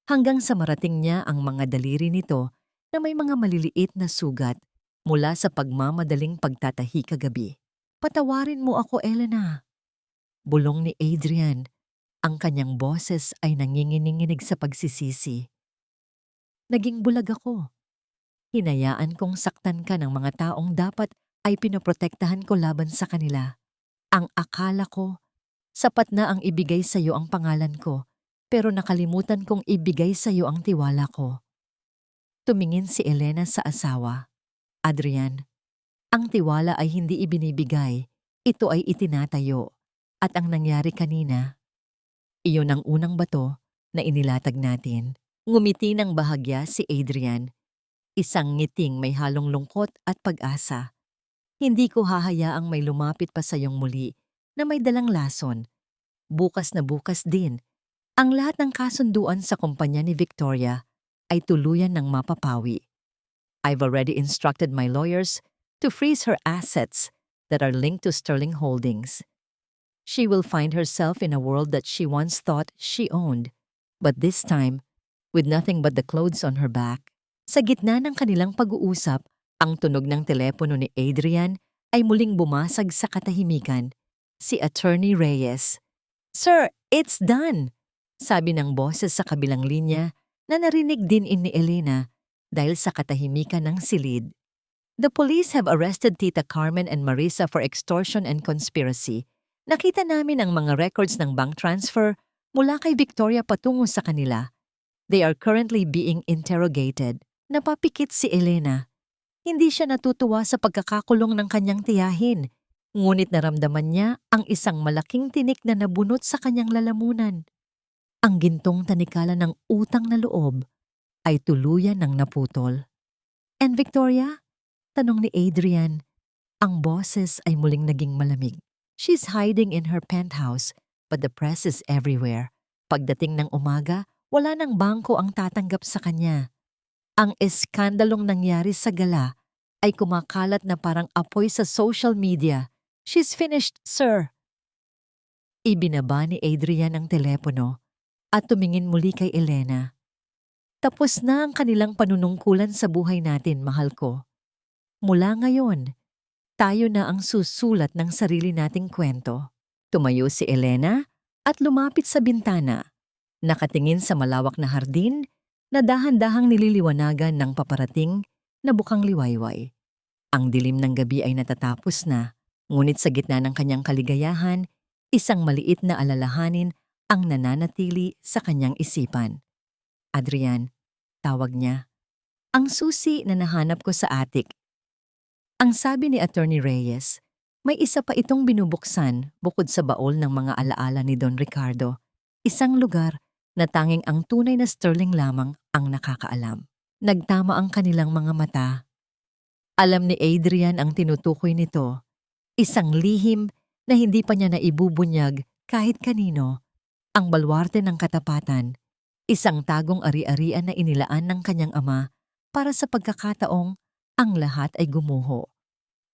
hanggang sa marating niya ang mga daliri nito na may mga maliliit na sugat mula sa pagmamadaling pagtatahi kagabi. "Patawarin mo ako, Elena," bulong ni Adrian. Ang kanyang boses ay nanginginig sa pagsisisi. "Naging bulag ako. Hinayaan kong saktan ka ng mga taong dapat ay pinoprotektahan ko laban sa kanila. Ang akala ko, sapat na ang ibigay sa iyo ang pangalan ko, pero nakalimutan kong ibigay sa iyo ang tiwala ko." Tumingin si Elena sa asawa. "Adrian, ang tiwala ay hindi ibinibigay, ito ay itinatayo. At ang nangyari kanina, iyon ang unang bato na inilatag natin." Ngumiti ng bahagya si Adrian. Isang ngiting may halong lungkot at pag-asa. "Hindi ko hahayaang may lumapit pa sa iyong muli na may dalang lason. Bukas na bukas din, ang lahat ng kasunduan sa kumpanya ni Victoria ay tuluyan ng mapapawi. I've already instructed my lawyers to freeze her assets that are linked to Sterling Holdings. She will find herself in a world that she once thought she owned, but this time, with nothing but the clothes on her back." Sa gitna ng kanilang pag-uusap, ang tunog ng telepono ni Adrian ay muling bumasag sa katahimikan. Si Attorney Reyes. "Sir, it's done," sabi ng boses sa kabilang linya na narinig din ni Elena dahil sa katahimikan ng silid. "The police have arrested Tita Carmen and Marisa for extortion and conspiracy. Nakita namin ang mga records ng bank transfer mula kay Victoria patungo sa kanila. They are currently being interrogated." Napapikit si Elena. Hindi siya natutuwa sa pagkakakulong ng kanyang tiyahin, ngunit naramdaman niya ang isang malaking tinik na nabunot sa kanyang lalamunan. Ang gintong tanikala ng utang na loob ay tuluyan ng naputol. And Victoria? Tanong ni Adrian. Ang boses ay muling naging malamig. She's hiding in her penthouse, but the press is everywhere. Pagdating ng umaga, wala nang bangko ang tatanggap sa kanya. Ang eskandalong nangyari sa gala ay kumakalat na parang apoy sa social media. She's finished, sir. Ibinaba ni Adrian ang telepono at tumingin muli kay Elena. Tapos na ang kanilang panunungkulan sa buhay natin, mahal ko. Mula ngayon, tayo na ang susulat ng sarili nating kwento. Tumayo si Elena at lumapit sa bintana, nakatingin sa malawak na hardin na dahan-dahang nililiwanagan ng paparating na bukang liwayway. Ang dilim ng gabi ay natatapos na, ngunit sa gitna ng kanyang kaligayahan, isang maliit na alalahanin ang nananatili sa kanyang isipan. Adrian, tawag niya. Ang susi na nahanap ko sa attic. Ang sabi ni Attorney Reyes, may isa pa itong binubuksan bukod sa baol ng mga alaala ni Don Ricardo. Isang lugar na tanging ang tunay na Sterling lamang ang nakakaalam. Nagtama ang kanilang mga mata. Alam ni Adrian ang tinutukoy nito. Isang lihim na hindi pa niya naibubunyag kahit kanino. Ang balwarte ng katapatan. Isang tagong ari-arian na inilaan ng kanyang ama para sa pagkakataong ang lahat ay gumuho.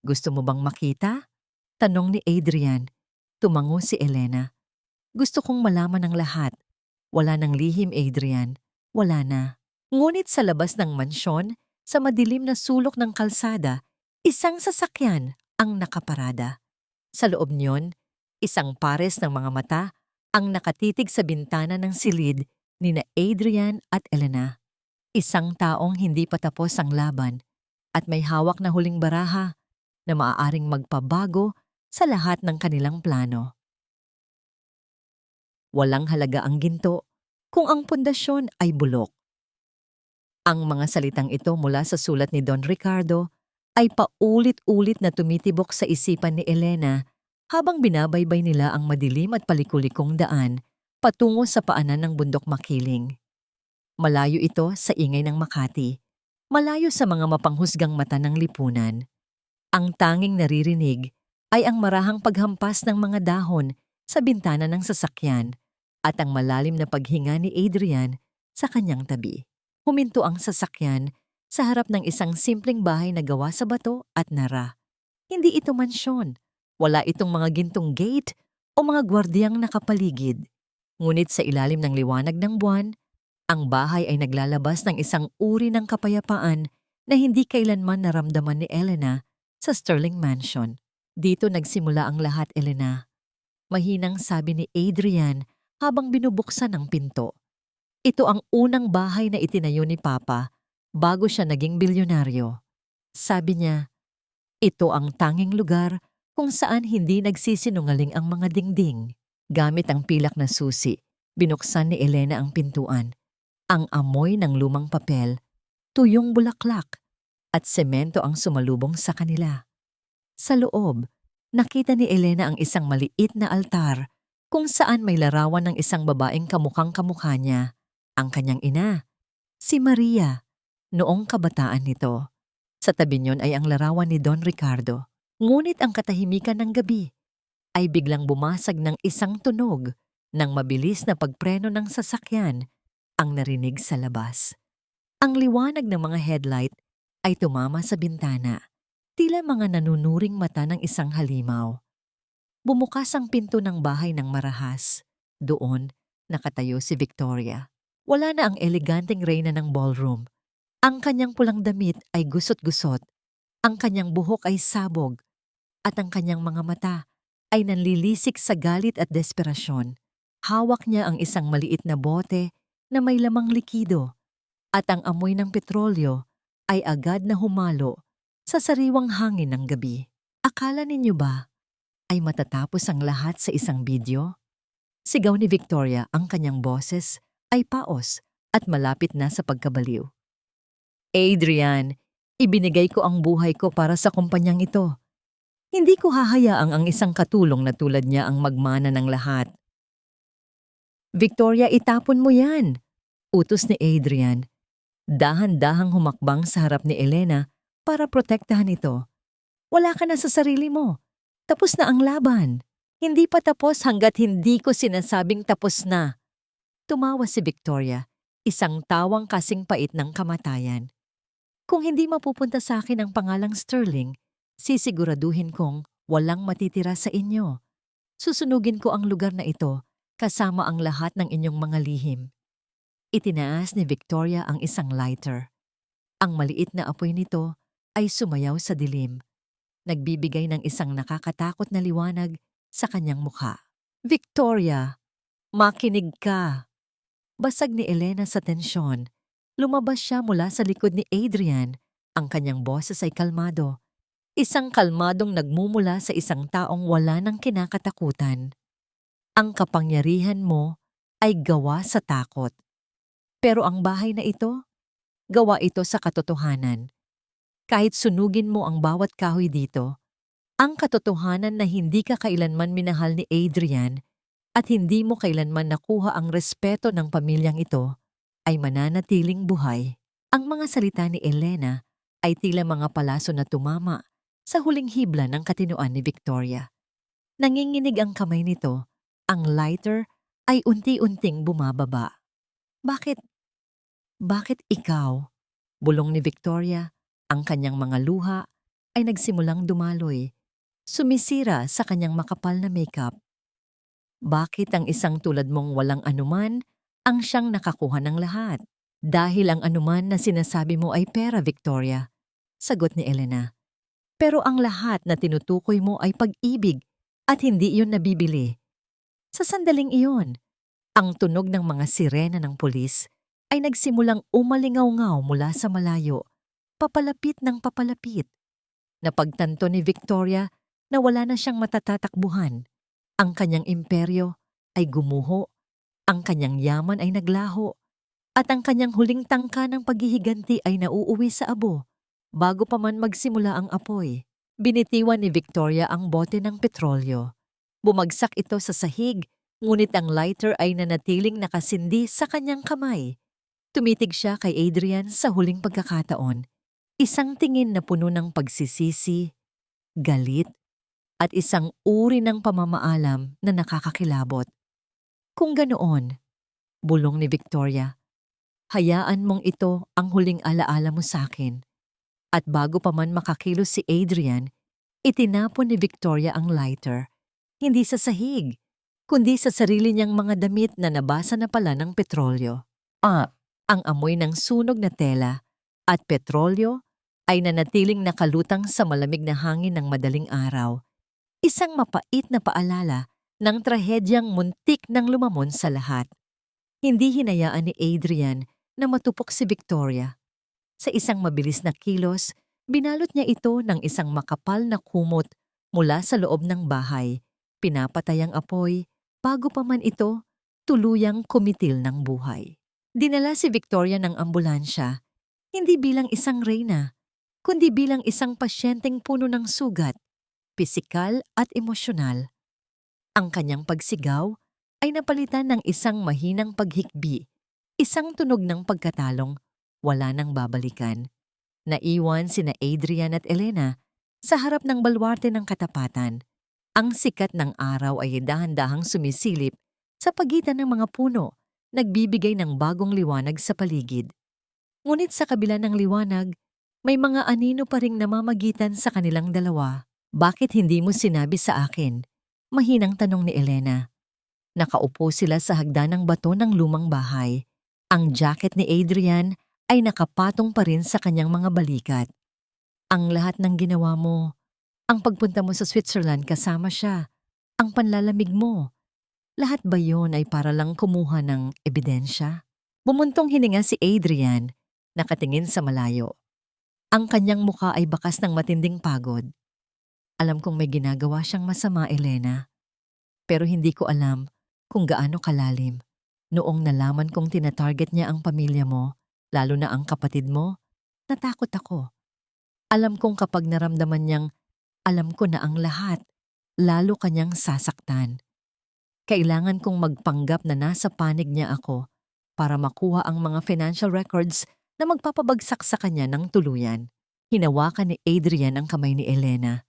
Gusto mo bang makita? Tanong ni Adrian. Tumango si Elena. Gusto kong malaman ang lahat. Wala nang lihim, Adrian. Wala na. Ngunit sa labas ng mansyon, sa madilim na sulok ng kalsada, isang sasakyan ang nakaparada. Sa loob niyon, isang pares ng mga mata ang nakatitig sa bintana ng silid ni na Adrian at Elena. Isang taong hindi pa tapos ang laban at may hawak na huling baraha na maaaring magpabago sa lahat ng kanilang plano. Walang halaga ang ginto kung ang pundasyon ay bulok. Ang mga salitang ito mula sa sulat ni Don Ricardo ay paulit-ulit na tumitibok sa isipan ni Elena habang binabaybay nila ang madilim at palikulikong daan patungo sa paanan ng bundok Makiling. Malayo ito sa ingay ng Makati, malayo sa mga mapanghusgang mata ng lipunan. Ang tanging naririnig ay ang marahang paghampas ng mga dahon sa bintana ng sasakyan at ang malalim na paghinga ni Adrian sa kanyang tabi. Huminto ang sasakyan sa harap ng isang simpleng bahay na gawa sa bato at nara. Hindi ito mansyon. Wala itong mga gintong gate o mga gwardiyang nakapaligid. Ngunit sa ilalim ng liwanag ng buwan, ang bahay ay naglalabas ng isang uri ng kapayapaan na hindi kailanman naramdaman ni Elena sa Sterling Mansion. Dito nagsimula ang lahat, Elena. Mahinang sabi ni Adrian habang binubuksan ang pinto. Ito ang unang bahay na itinayo ni Papa bago siya naging bilyonaryo. Sabi niya, ito ang tanging lugar kung saan hindi nagsisinungaling ang mga dingding. Gamit ang pilak na susi, binuksan ni Elena ang pintuan. Ang amoy ng lumang papel, tuyong bulaklak, at semento ang sumalubong sa kanila. Sa loob, nakita ni Elena ang isang maliit na altar kung saan may larawan ng isang babaeng kamukhang-kamukha niya, ang kanyang ina, si Maria, noong kabataan nito. Sa tabi niyon ay ang larawan ni Don Ricardo. Ngunit ang katahimikan ng gabi ay biglang bumasag ng isang tunog ng mabilis na pagpreno ng sasakyan ang narinig sa labas. Ang liwanag ng mga headlight ay tumama sa bintana, tila mga nanunuring mata ng isang halimaw. Bumukas ang pinto ng bahay ng marahas. Doon, nakatayo si Victoria. Wala na ang eleganteng reyna ng ballroom. Ang kanyang pulang damit ay gusot-gusot, ang kanyang buhok ay sabog, at ang kanyang mga mata ay nanlilisik sa galit at desperasyon. Hawak niya ang isang maliit na bote na may lamang likido, at ang amoy ng petrolyo ay agad na humalo sa sariwang hangin ng gabi. Akala ninyo ba ay matatapos ang lahat sa isang video? Sigaw ni Victoria, ang kanyang boses ay paos at malapit na sa pagkabaliw. Adrian, ibinigay ko ang buhay ko para sa kumpanyang ito. Hindi ko hahayaang ang isang katulong na tulad niya ang magmana ng lahat. Victoria, itapon mo yan! Utos ni Adrian. Dahan-dahang humakbang sa harap ni Elena para protektahan ito. Wala ka na sa sarili mo. Tapos na ang laban. Hindi pa tapos hanggat hindi ko sinasabing tapos na. Tumawa si Victoria, isang tawang kasing pait ng kamatayan. Kung hindi mapupunta sa akin ang pangalang Sterling, sisiguraduhin kong walang matitira sa inyo. Susunugin ko ang lugar na ito kasama ang lahat ng inyong mga lihim. Itinaas ni Victoria ang isang lighter. Ang maliit na apoy nito ay sumayaw sa dilim, nagbibigay ng isang nakakatakot na liwanag sa kanyang mukha. Victoria, makinig ka! Basag ni Elena sa tensyon. Lumabas siya mula sa likod ni Adrian. Ang kanyang boses ay kalmado. Isang kalmadong nagmumula sa isang taong wala ng kinakatakutan. Ang kapangyarihan mo ay gawa sa takot. Pero ang bahay na ito, gawa ito sa katotohanan. Kahit sunugin mo ang bawat kahoy dito, ang katotohanan na hindi ka kailanman minahal ni Adrian at hindi mo kailanman nakuha ang respeto ng pamilyang ito, ay mananatiling buhay. Ang mga salita ni Elena ay tila mga palaso na tumama sa huling hibla ng katinoan ni Victoria. Nanginginig ang kamay nito, ang lighter ay unti-unting bumababa. Bakit ikaw? Bulong ni Victoria, ang kanyang mga luha ay nagsimulang dumaloy, sumisira sa kanyang makapal na makeup. Bakit ang isang tulad mong walang anuman ang siyang nakakuha ng lahat? Dahil ang anuman na sinasabi mo ay pera, Victoria, sagot ni Elena. Pero ang lahat na tinutukoy mo ay pag-ibig at hindi iyon nabibili. Sa sandaling iyon, ang tunog ng mga sirena ng pulis ay nagsimulang umalingaw-ngaw mula sa malayo, papalapit ng papalapit. Napagtanto ni Victoria na wala na siyang matatatakbuhan. Ang kanyang imperyo ay gumuho, ang kanyang yaman ay naglaho, at ang kanyang huling tangka ng paghihiganti ay nauuwi sa abo. Bago pa man magsimula ang apoy, binitiwan ni Victoria ang bote ng petrolyo. Bumagsak ito sa sahig, ngunit ang lighter ay nanatiling nakasindi sa kanyang kamay. Tumitig siya kay Adrian sa huling pagkakataon. Isang tingin na puno ng pagsisisi, galit, at isang uri ng pamamaalam na nakakakilabot. Kung ganoon, bulong ni Victoria, hayaan mong ito ang huling alaala mo sa akin. At bago pa man makakilos si Adrian, itinapon ni Victoria ang lighter, hindi sa sahig, kundi sa sarili niyang mga damit na nabasa na pala ng petrolyo. Ang amoy ng sunog na tela at petrolyo ay nanatiling nakalutang sa malamig na hangin ng madaling araw. Isang mapait na paalala ng trahedyang muntik nang lumamon sa lahat. Hindi hinayaan ni Adrian na matupok si Victoria. Sa isang mabilis na kilos, binalot niya ito ng isang makapal na kumot mula sa loob ng bahay. Pinapatay ang apoy bago pa man ito tuluyang kumitil ng buhay. Dinala si Victoria ng ambulansya, hindi bilang isang reyna, kundi bilang isang pasyenteng puno ng sugat, pisikal at emosyonal. Ang kanyang pagsigaw ay napalitan ng isang mahinang paghikbi, isang tunog ng pagkatalong, wala nang babalikan. Naiwan sina Adrian at Elena sa harap ng balwarte ng katapatan. Ang sikat ng araw ay dahan-dahang sumisilip sa pagitan ng mga puno, nagbibigay ng bagong liwanag sa paligid. Ngunit sa kabila ng liwanag, may mga anino pa ring namamagitan sa kanilang dalawa. Bakit hindi mo sinabi sa akin? Mahinang tanong ni Elena. Nakaupo sila sa hagdan ng bato ng lumang bahay. Ang jacket ni Adrian ay nakapatong pa rin sa kanyang mga balikat. Ang lahat ng ginawa mo, ang pagpunta mo sa Switzerland kasama siya, ang panlalamig mo, lahat ba yon ay para lang kumuha ng ebidensya? Bumuntong hininga si Adrian, nakatingin sa malayo. Ang kanyang mukha ay bakas ng matinding pagod. Alam kong may ginagawa siyang masama, Elena. Pero hindi ko alam kung gaano kalalim. Noong nalaman kong tinatarget niya ang pamilya mo, lalo na ang kapatid mo, natakot ako. Alam kong kapag naramdaman niyang alam ko na ang lahat, lalo kanyang sasaktan. Kailangan kong magpanggap na nasa panig niya ako para makuha ang mga financial records na magpapabagsak sa kanya ng tuluyan. Hinawakan ni Adrian ang kamay ni Elena.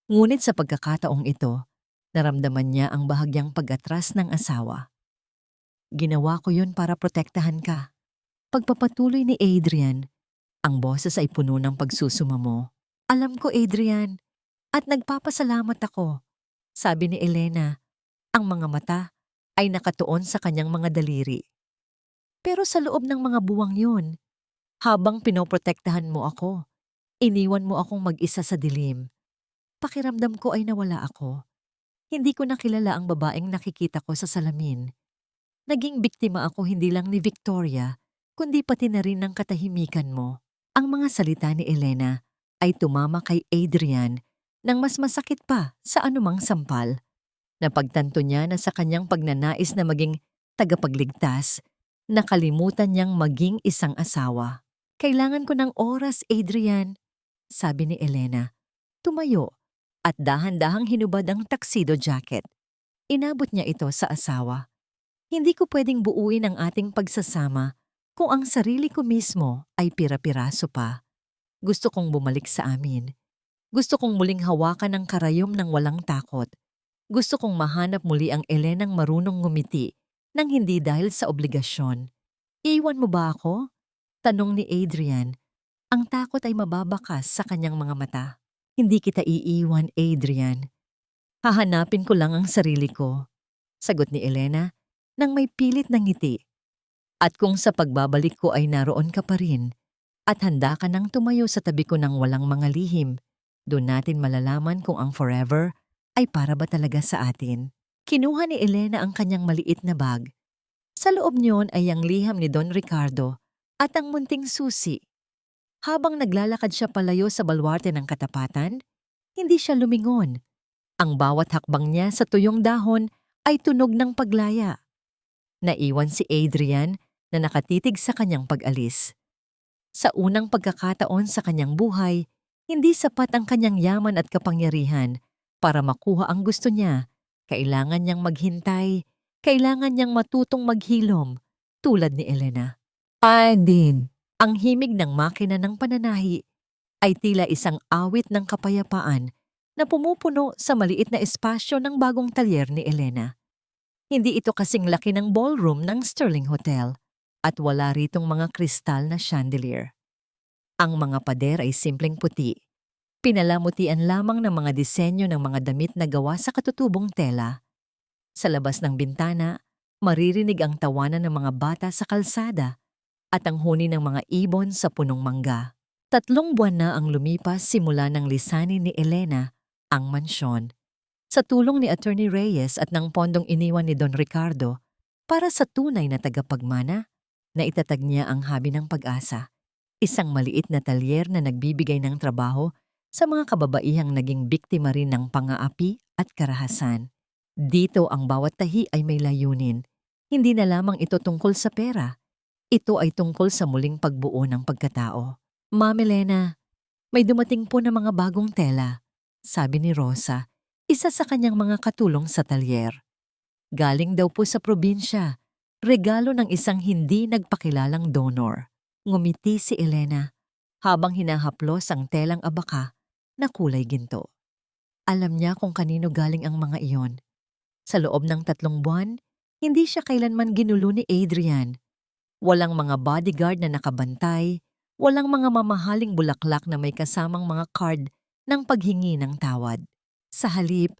Ngunit sa pagkakataong ito, naramdaman niya ang bahagyang pag-atras ng asawa. Ginawa ko yun para protektahan ka. Pagpapatuloy ni Adrian, ang boses ay puno ng pagsusumamo. Alam ko, Adrian, at nagpapasalamat ako. Sabi ni Elena, ang mga mata ay nakatuon sa kanyang mga daliri. Pero sa loob ng mga buwang yun, habang pinoprotektahan mo ako, iniwan mo akong mag-isa sa dilim. Pakiramdam ko ay nawala ako. Hindi ko nakilala ang babaeng nakikita ko sa salamin. Naging biktima ako hindi lang ni Victoria, kundi pati na rin ng katahimikan mo. Ang mga salita ni Elena ay tumama kay Adrian nang mas masakit pa sa anumang sampal. Napagtanto niya na sa kanyang pagnanais na maging tagapagligtas, nakalimutan niyang maging isang asawa. Kailangan ko ng oras, Adrian, sabi ni Elena. Tumayo at dahan-dahang hinubad ang tuxedo jacket. Inabot niya ito sa asawa. Hindi ko pwedeng buuin ang ating pagsasama kung ang sarili ko mismo ay pira-piraso pa. Gusto kong bumalik sa amin. Gusto kong muling hawakan ang karayom ng walang takot. Gusto kong mahanap muli ang Elenang marunong ngumiti nang hindi dahil sa obligasyon. Iiwan mo ba ako? Tanong ni Adrian. Ang takot ay mababakas sa kanyang mga mata. Hindi kita iiwan, Adrian. Hahanapin ko lang ang sarili ko. Sagot ni Elena nang may pilit na ngiti. At kung sa pagbabalik ko ay naroon ka pa rin at handa ka nang tumayo sa tabi ko ng walang mga lihim, doon natin malalaman kung ang forever ay para ba talaga sa atin. Kinuha ni Elena ang kanyang maliit na bag. Sa loob niyon ay ang liham ni Don Ricardo at ang munting susi. Habang naglalakad siya palayo sa balwarte ng katapatan, hindi siya lumingon. Ang bawat hakbang niya sa tuyong dahon ay tunog ng paglaya. Naiwan si Adrian na nakatitig sa kanyang pag-alis. Sa unang pagkakataon sa kanyang buhay, hindi sapat ang kanyang yaman at kapangyarihan para makuha ang gusto niya. Kailangan niyang maghintay, kailangan niyang matutong maghilom, tulad ni Elena. Din. Ang himig ng makina ng pananahi ay tila isang awit ng kapayapaan na pumupuno sa maliit na espasyo ng bagong talyer ni Elena. Hindi ito kasing laki ng ballroom ng Sterling Hotel at wala ritong mga kristal na chandelier. Ang mga pader ay simpleng puti. Pinalamutian lamang ng mga disenyo ng mga damit na gawa sa katutubong tela. Sa labas ng bintana, maririnig ang tawanan ng mga bata sa kalsada at ang huni ng mga ibon sa punong mangga. 3 buwan na ang lumipas simula ng lisanin ni Elena ang mansyon. Sa tulong ni Attorney Reyes at ng pondong iniwan ni Don Ricardo para sa tunay na tagapagmana, naitatag niya ang Habi ng Pag-asa, isang maliit na talyer na nagbibigay ng trabaho sa mga kababaihang naging biktima rin ng pang-aapi at karahasan. Dito ang bawat tahi ay may layunin. Hindi na lamang ito tungkol sa pera. Ito ay tungkol sa muling pagbuo ng pagkatao. Ma'am Elena, may dumating po na mga bagong tela, sabi ni Rosa, isa sa kanyang mga katulong sa talyer. Galing daw po sa probinsya, regalo ng isang hindi nagpakilalang donor. Ngumiti si Elena habang hinahaplos ang telang abaka na kulay ginto. Alam niya kung kanino galing ang mga iyon. Sa loob ng 3 buwan, hindi siya kailanman ginulo ni Adrian. Walang mga bodyguard na nakabantay, walang mga mamahaling bulaklak na may kasamang mga card ng paghingi ng tawad. Sa halip,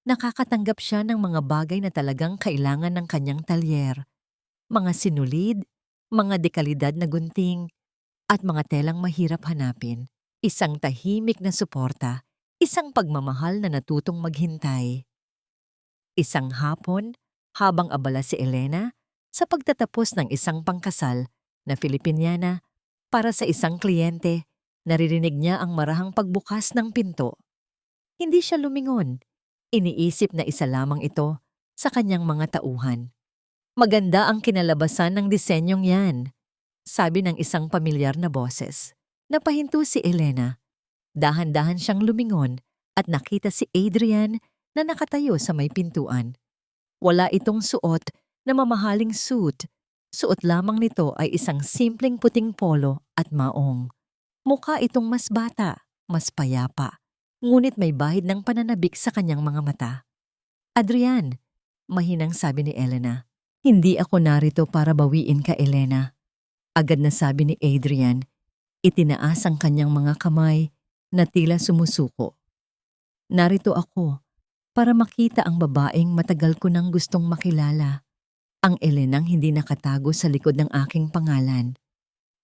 nakakatanggap siya ng mga bagay na talagang kailangan ng kanyang talyer. Mga sinulid, mga dekalidad na gunting, at mga telang mahirap hanapin. Isang tahimik na suporta, isang pagmamahal na natutong maghintay. Isang hapon, habang abala si Elena sa pagtatapos ng isang pangkasal na Filipiniana para sa isang kliyente, naririnig niya ang marahang pagbukas ng pinto. Hindi siya lumingon. Iniisip na isa lamang ito sa kanyang mga tauhan. Maganda ang kinalabasan ng disenyong yan, sabi ng isang pamilyar na boses. Napahinto si Elena. Dahan-dahan siyang lumingon at nakita si Adrian na nakatayo sa may pintuan. Wala itong suot na mamahaling suit. Suot lamang nito ay isang simpleng puting polo at maong. Mukha itong mas bata, mas payapa, ngunit may bahid ng pananabik sa kanyang mga mata. Adrian, mahinang sabi ni Elena. Hindi ako narito para bawiin ka, Elena. Agad na sabi ni Adrian, itinaas ang kanyang mga kamay na tila sumusuko. Narito ako para makita ang babaeng matagal ko nang gustong makilala. Ang Elenang hindi nakatago sa likod ng aking pangalan.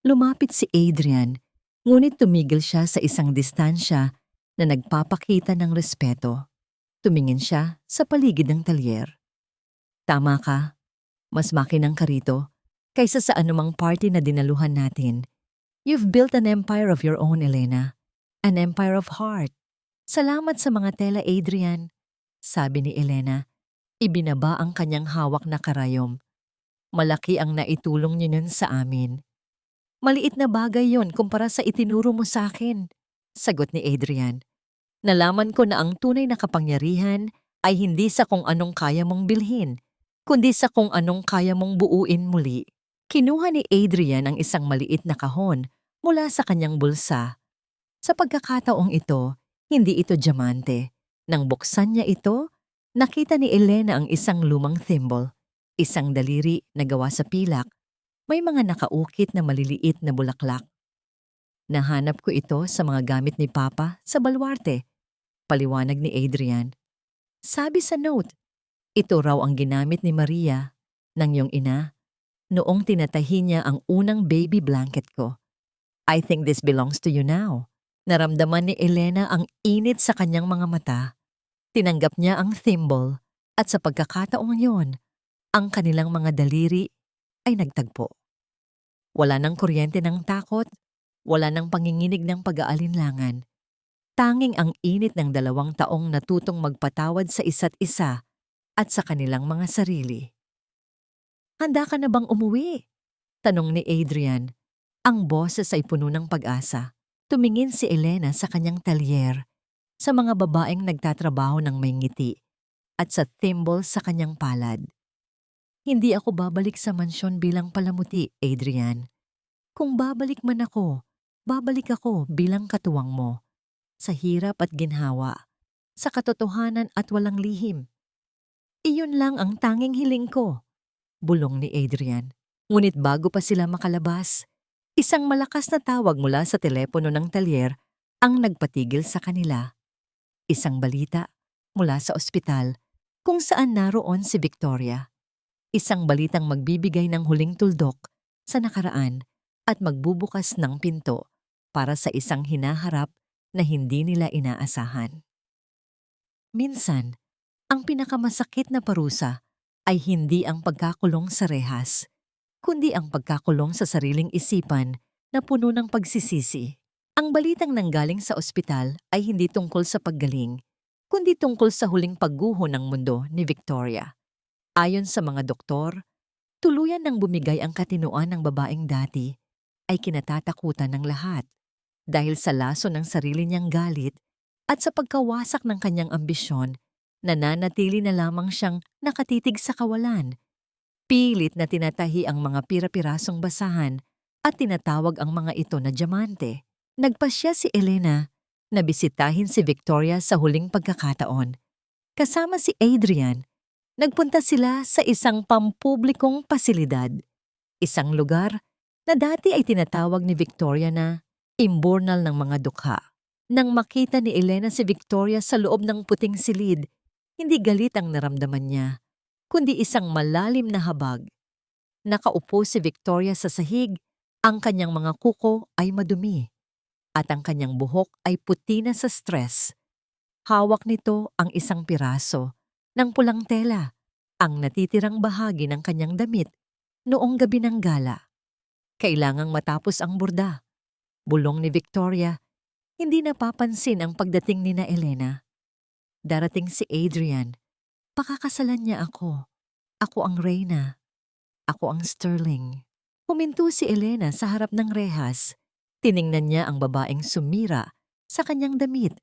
Lumapit si Adrian, ngunit tumigil siya sa isang distansya na nagpapakita ng respeto. Tumingin siya sa paligid ng talyer. Tama ka, mas makinang ka rito kaysa sa anumang party na dinaluhan natin. You've built an empire of your own, Elena. An empire of heart. Salamat sa mga tela, Adrian, sabi ni Elena. Ibinaba ang kanyang hawak na karayom. Malaki ang naitulong niyo nun sa amin. Maliit na bagay yon kumpara sa itinuro mo sa akin, sagot ni Adrian. Nalaman ko na ang tunay na kapangyarihan ay hindi sa kung anong kaya mong bilhin, kundi sa kung anong kaya mong buuin muli. Kinuha ni Adrian ang isang maliit na kahon mula sa kanyang bulsa. Sa pagkakataong ito, hindi ito diamante. Nang buksan niya ito, nakita ni Elena ang isang lumang thimble, isang daliri na gawa sa pilak. May mga nakaukit na maliliit na bulaklak. Nahanap ko ito sa mga gamit ni Papa sa balwarte, paliwanag ni Adrian. Sabi sa note, ito raw ang ginamit ni Maria, ng iyong ina, noong tinatahi niya ang unang baby blanket ko. I think this belongs to you now. Naramdaman ni Elena ang init sa kanyang mga mata. Tinanggap niya ang thimble at sa pagkakataong yon, ang kanilang mga daliri ay nagtagpo. Wala nang kuryente ng takot, wala nang panginginig ng pag-aalinlangan. Tanging ang init ng 2 taong natutong magpatawad sa isa't isa at sa kanilang mga sarili. Handa ka na bang umuwi? Tanong ni Adrian. Ang boses ay puno ng pag-asa. Tumingin si Elena sa kanyang talyer, sa mga babaeng nagtatrabaho ng may ngiti, at sa thimble sa kanyang palad. Hindi ako babalik sa mansyon bilang palamuti, Adrian. Kung babalik man ako, babalik ako bilang katuwang mo. Sa hirap at ginhawa, sa katotohanan at walang lihim. Iyon lang ang tanging hiling ko, bulong ni Adrian. Ngunit bago pa sila makalabas, isang malakas na tawag mula sa telepono ng talyer ang nagpatigil sa kanila. Isang balita mula sa ospital kung saan naroon si Victoria. Isang balitang magbibigay ng huling tuldok sa nakaraan at magbubukas ng pinto para sa isang hinaharap na hindi nila inaasahan. Minsan, ang pinakamasakit na parusa ay hindi ang pagkakulong sa rehas, kundi ang pagkakulong sa sariling isipan na puno ng pagsisisi. Ang balitang nanggaling sa ospital ay hindi tungkol sa paggaling, kundi tungkol sa huling pagguho ng mundo ni Victoria. Ayon sa mga doktor, tuluyan nang bumigay ang katinoan ng babaeng dati ay kinatatakutan ng lahat dahil sa laso ng sarili niyang galit at sa pagkawasak ng kanyang ambisyon, nananatili na lamang siyang nakatitig sa kawalan. Pilit na tinatahi ang mga pira-pirasong basahan at tinatawag ang mga ito na diamante. Nagpasya si Elena na bisitahin si Victoria sa huling pagkakataon. Kasama si Adrian, nagpunta sila sa isang pampublikong pasilidad, isang lugar na dati ay tinatawag ni Victoria na imburnal ng mga dukha. Nang makita ni Elena si Victoria sa loob ng puting silid, hindi galit ang naramdaman niya, kundi isang malalim na habag. Nakaupo si Victoria sa sahig, ang kanyang mga kuko ay madumi, at ang kanyang buhok ay puti na sa stress. Hawak nito ang isang piraso ng pulang tela, ang natitirang bahagi ng kanyang damit noong gabi ng gala. Kailangang matapos ang burda, bulong ni Victoria. Hindi napapansin ang pagdating ni na Elena. Darating si Adrian. Pakakasalan niya ako. Ako ang Reyna. Ako ang Sterling. Huminto si Elena sa harap ng rehas. Tiningnan niya ang babaeng sumira sa kanyang damit,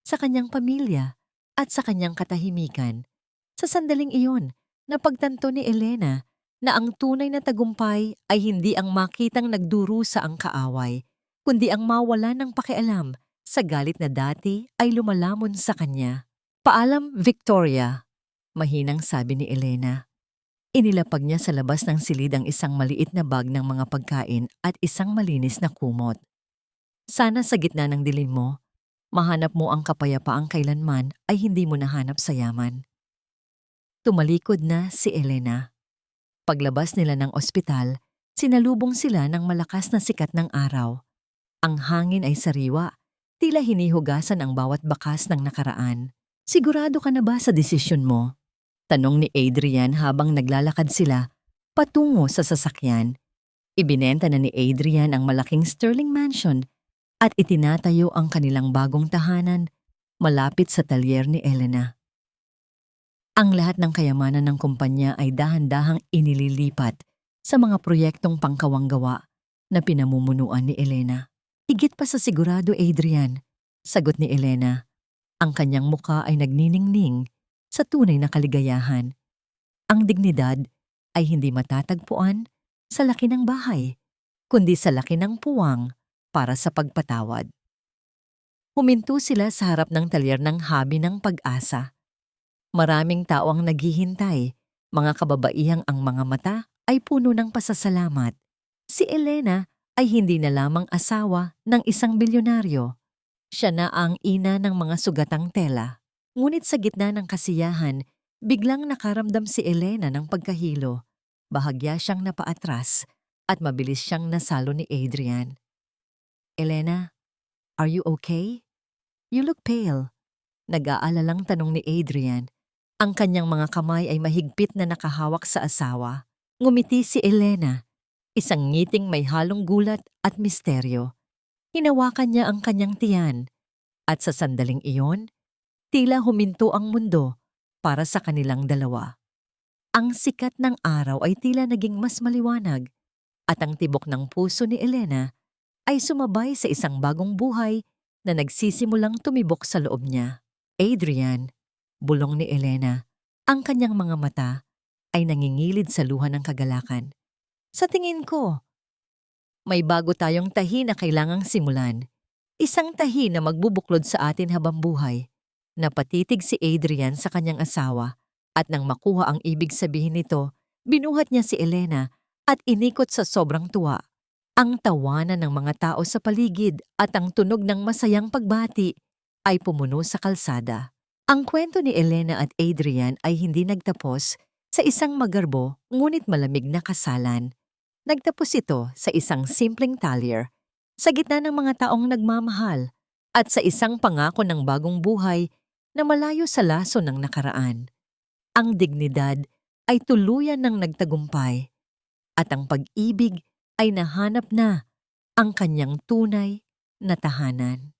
sa kanyang pamilya, at sa kanyang katahimikan. Sa sandaling iyon, Napagtanto ni Elena na ang tunay na tagumpay ay hindi ang makitang nagdurusa ang kaaway, kundi ang mawala ng pakialam sa galit na dati ay lumalamon sa kanya. "Paalam, Victoria," mahinang sabi ni Elena. Inilapag niya sa labas ng silid ang isang maliit na bag ng mga pagkain at isang malinis na kumot. "Sana sa gitna ng dilim mo, mahanap mo ang kapayapaang kailanman ay hindi mo nahanap sa yaman." Tumalikod na si Elena. Paglabas nila ng ospital, sinalubong sila ng malakas na sikat ng araw. Ang hangin ay sariwa, tila hinihugasan ang bawat bakas ng nakaraan. "Sigurado ka na ba sa desisyon mo?" tanong ni Adrian habang naglalakad sila patungo sa sasakyan. Ibinenta na ni Adrian ang malaking Sterling Mansion at itinatayo ang kanilang bagong tahanan malapit sa talyer ni Elena. Ang lahat ng kayamanan ng kumpanya ay dahan-dahang inililipat sa mga proyektong pangkawanggawa na pinamumunuan ni Elena. "Higit pa sa sigurado, Adrian," sagot ni Elena. Ang kanyang muka ay nagniningning sa tunay na kaligayahan. Ang dignidad ay hindi matatagpuan sa laki ng bahay, kundi sa laki ng puwang para sa pagpatawad. Huminto sila sa harap ng talyer ng Habi ng Pag-asa. Maraming tao ang naghihintay, mga kababaihang ang mga mata ay puno ng pasasalamat. Si Elena ay hindi na lamang asawa ng isang bilyonaryo. Siya na ang ina ng mga sugatang tela. Ngunit sa gitna ng kasiyahan, biglang nakaramdam si Elena ng pagkahilo. Bahagya siyang napaatras at mabilis siyang nasalo ni Adrian. "Elena, are you okay? You look pale." Nag-aalalang tanong ni Adrian. Ang kanyang mga kamay ay mahigpit na nakahawak sa asawa. Ngumiti si Elena, isang ngiting may halong gulat at misteryo. Hinawakan niya ang kanyang tiyan, at sa sandaling iyon, tila huminto ang mundo para sa kanilang dalawa. Ang sikat ng araw ay tila naging mas maliwanag, at ang tibok ng puso ni Elena ay sumabay sa isang bagong buhay na nagsisimulang tumibok sa loob niya. "Adrian," bulong ni Elena, ang kanyang mga mata ay nangingilid sa luha ng kagalakan. "Sa tingin ko, may bago tayong tahi na kailangang simulan. Isang tahi na magbubuklod sa atin habang buhay." Napatitig si Adrian sa kanyang asawa at nang makuha ang ibig sabihin nito, binuhat niya si Elena at inikot sa sobrang tuwa. Ang tawanan ng mga tao sa paligid at ang tunog ng masayang pagbati ay pumuno sa kalsada. Ang kwento ni Elena at Adrian ay hindi nagtapos sa isang magarbo ngunit malamig na kasalan. Nagtapos ito sa isang simpleng talyer, sa gitna ng mga taong nagmamahal at sa isang pangako ng bagong buhay na malayo sa laso ng nakaraan. Ang dignidad ay tuluyan ng nagtagumpay at ang pag-ibig ay nahanap na ang kanyang tunay na tahanan.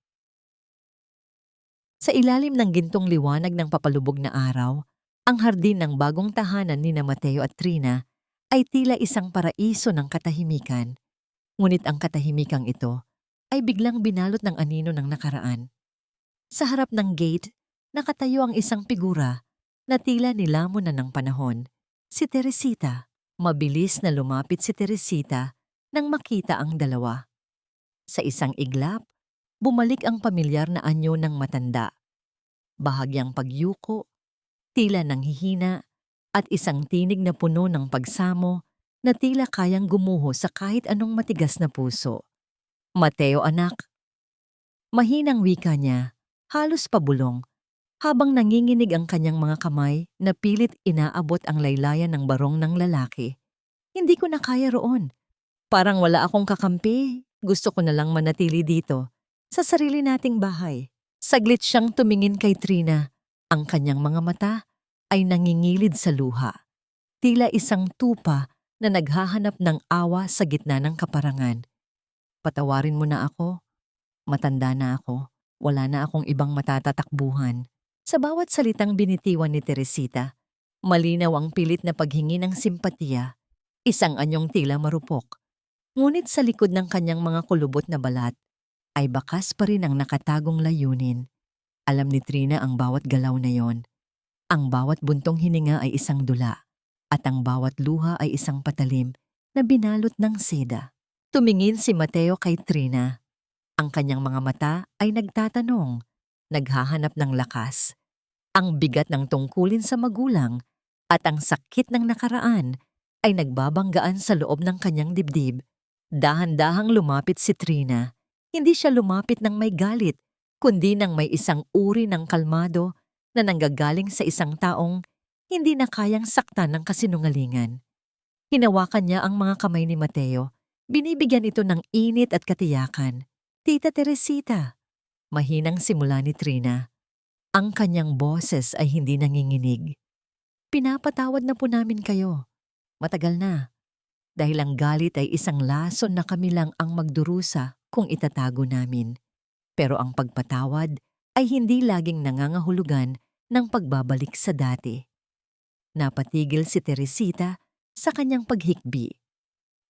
Sa ilalim ng gintong liwanag ng papalubog na araw, ang hardin ng bagong tahanan ni Mateo at Trina ay tila isang paraiso ng katahimikan. Ngunit ang katahimikang ito ay biglang binalot ng anino ng nakaraan. Sa harap ng gate, nakatayo ang isang figura na tila nilamon na ng panahon. Si Teresita. Mabilis na lumapit si Teresita nang makita ang dalawa. Sa isang iglap, bumalik ang pamilyar na anyo ng matanda. Bahagyang pagyuko, tila nanghihina, at isang tinig na puno ng pagsamo na tila kayang gumuho sa kahit anong matigas na puso. "Mateo, anak." Mahinang wika niya, halos pabulong, habang nanginginig ang kanyang mga kamay na pilit inaabot ang laylayan ng barong ng lalaki. "Hindi ko na kaya roon. Parang wala akong kakampi. Gusto ko na lang manatili dito, sa sarili nating bahay." Saglit siyang tumingin kay Trina. Ang kanyang mga mata ay nangingilid sa luha. Tila isang tupa na naghahanap ng awa sa gitna ng kaparangan. "Patawarin mo na ako. Matanda na ako. Wala na akong ibang matatatakbuhan." Sa bawat salitang binitiwan ni Teresita, malinaw ang pilit na paghingi ng simpatiya, isang anyong tila marupok. Ngunit sa likod ng kanyang mga kulubot na balat, ay bakas pa rin ang nakatagong layunin. Alam ni Trina ang bawat galaw na yon. Ang bawat buntong hininga ay isang dula. at ang bawat luha ay isang patalim na binalot ng seda. Tumingin si Mateo kay Trina. Ang kanyang mga mata ay nagtatanong, naghahanap ng lakas. Ang bigat ng tungkulin sa magulang at ang sakit ng nakaraan ay nagbabanggaan sa loob ng kanyang dibdib. Dahan-dahang lumapit si Trina. Hindi siya lumapit ng may galit, kundi ng may isang uri ng kalmado na nanggagaling sa isang taong hindi na kayang saktan ng kasinungalingan. Hinawakan niya ang mga kamay ni Mateo. Binibigyan ito ng init at katiyakan. Tita Teresita, mahinang simula ni Trina. Ang kanyang boses ay hindi nanginginig. Pinapatawad na po namin kayo. Matagal na. Dahil ang galit ay isang lason na kami lang ang magdurusa kung itatago namin. Pero ang pagpatawad ay hindi laging nangangahulugan ng pagbabalik sa dati. Napatigil si Teresita sa kanyang paghikbi.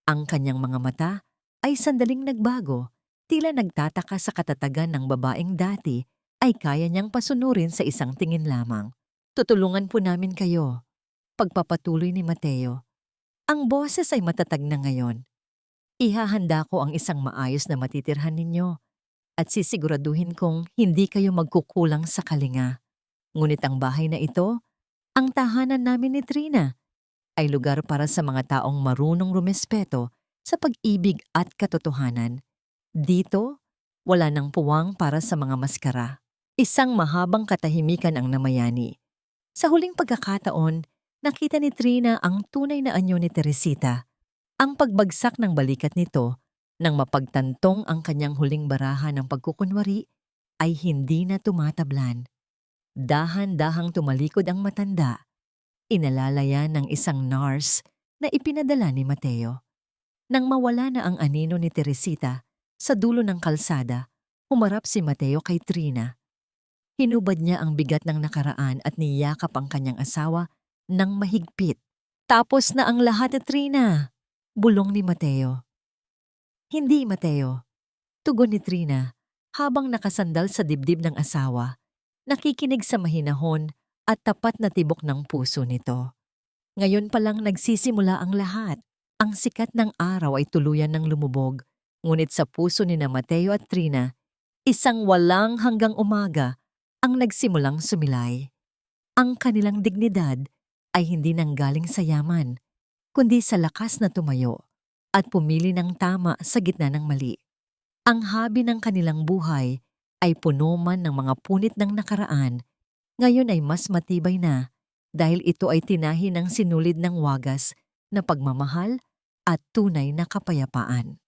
Ang kanyang mga mata ay sandaling nagbago, tila nagtataka sa katatagan ng babaeng dati ay kaya niyang pasunurin sa isang tingin lamang. Tutulungan po namin kayo. Pagpapatuloy ni Mateo. Ang boses ay matatag na ngayon. Ihahanda ko ang isang maayos na matitirhan ninyo at sisiguraduhin kong hindi kayo magkukulang sa kalinga. Ngunit ang bahay na ito, ang tahanan namin ni Trina, ay lugar para sa mga taong marunong rumespeto sa pag-ibig at katotohanan. Dito, wala nang puwang para sa mga maskara. Isang mahabang katahimikan ang namayani. Sa huling pagkakataon, nakita ni Trina ang tunay na anyo ni Teresita. Ang pagbagsak ng balikat nito nang mapagtantong ang kanyang huling baraha ng pagkukunwari ay hindi na tumatablan. Dahan-dahang tumalikod ang matanda. Inalalaya ng isang nurse na ipinadala ni Mateo. Nang mawala na ang anino ni Teresita, sa dulo ng kalsada, humarap si Mateo kay Trina. Hinubad niya ang bigat ng nakaraan at niyakap ang kanyang asawa ng mahigpit. Tapos na ang lahat, Trina, bulong ni Mateo. Hindi, Mateo, tugon ni Trina habang nakasandal sa dibdib ng asawa, nakikinig sa mahinahon at tapat na tibok ng puso nito. Ngayon pa lang nagsisimula ang lahat. Ang sikat ng araw ay tuluyan ng lumubog, ngunit sa puso ni na Mateo at Trina, isang walang hanggang umaga ang nagsimulang sumilay. Ang kanilang dignidad ay hindi nanggaling sa yaman, kundi sa lakas na tumayo at pumili ng tama sa gitna ng mali. Ang habi ng kanilang buhay ay puno man ng mga punit ng nakaraan, ngayon ay mas matibay na dahil ito ay tinahi ng sinulid ng wagas na pagmamahal at tunay na kapayapaan.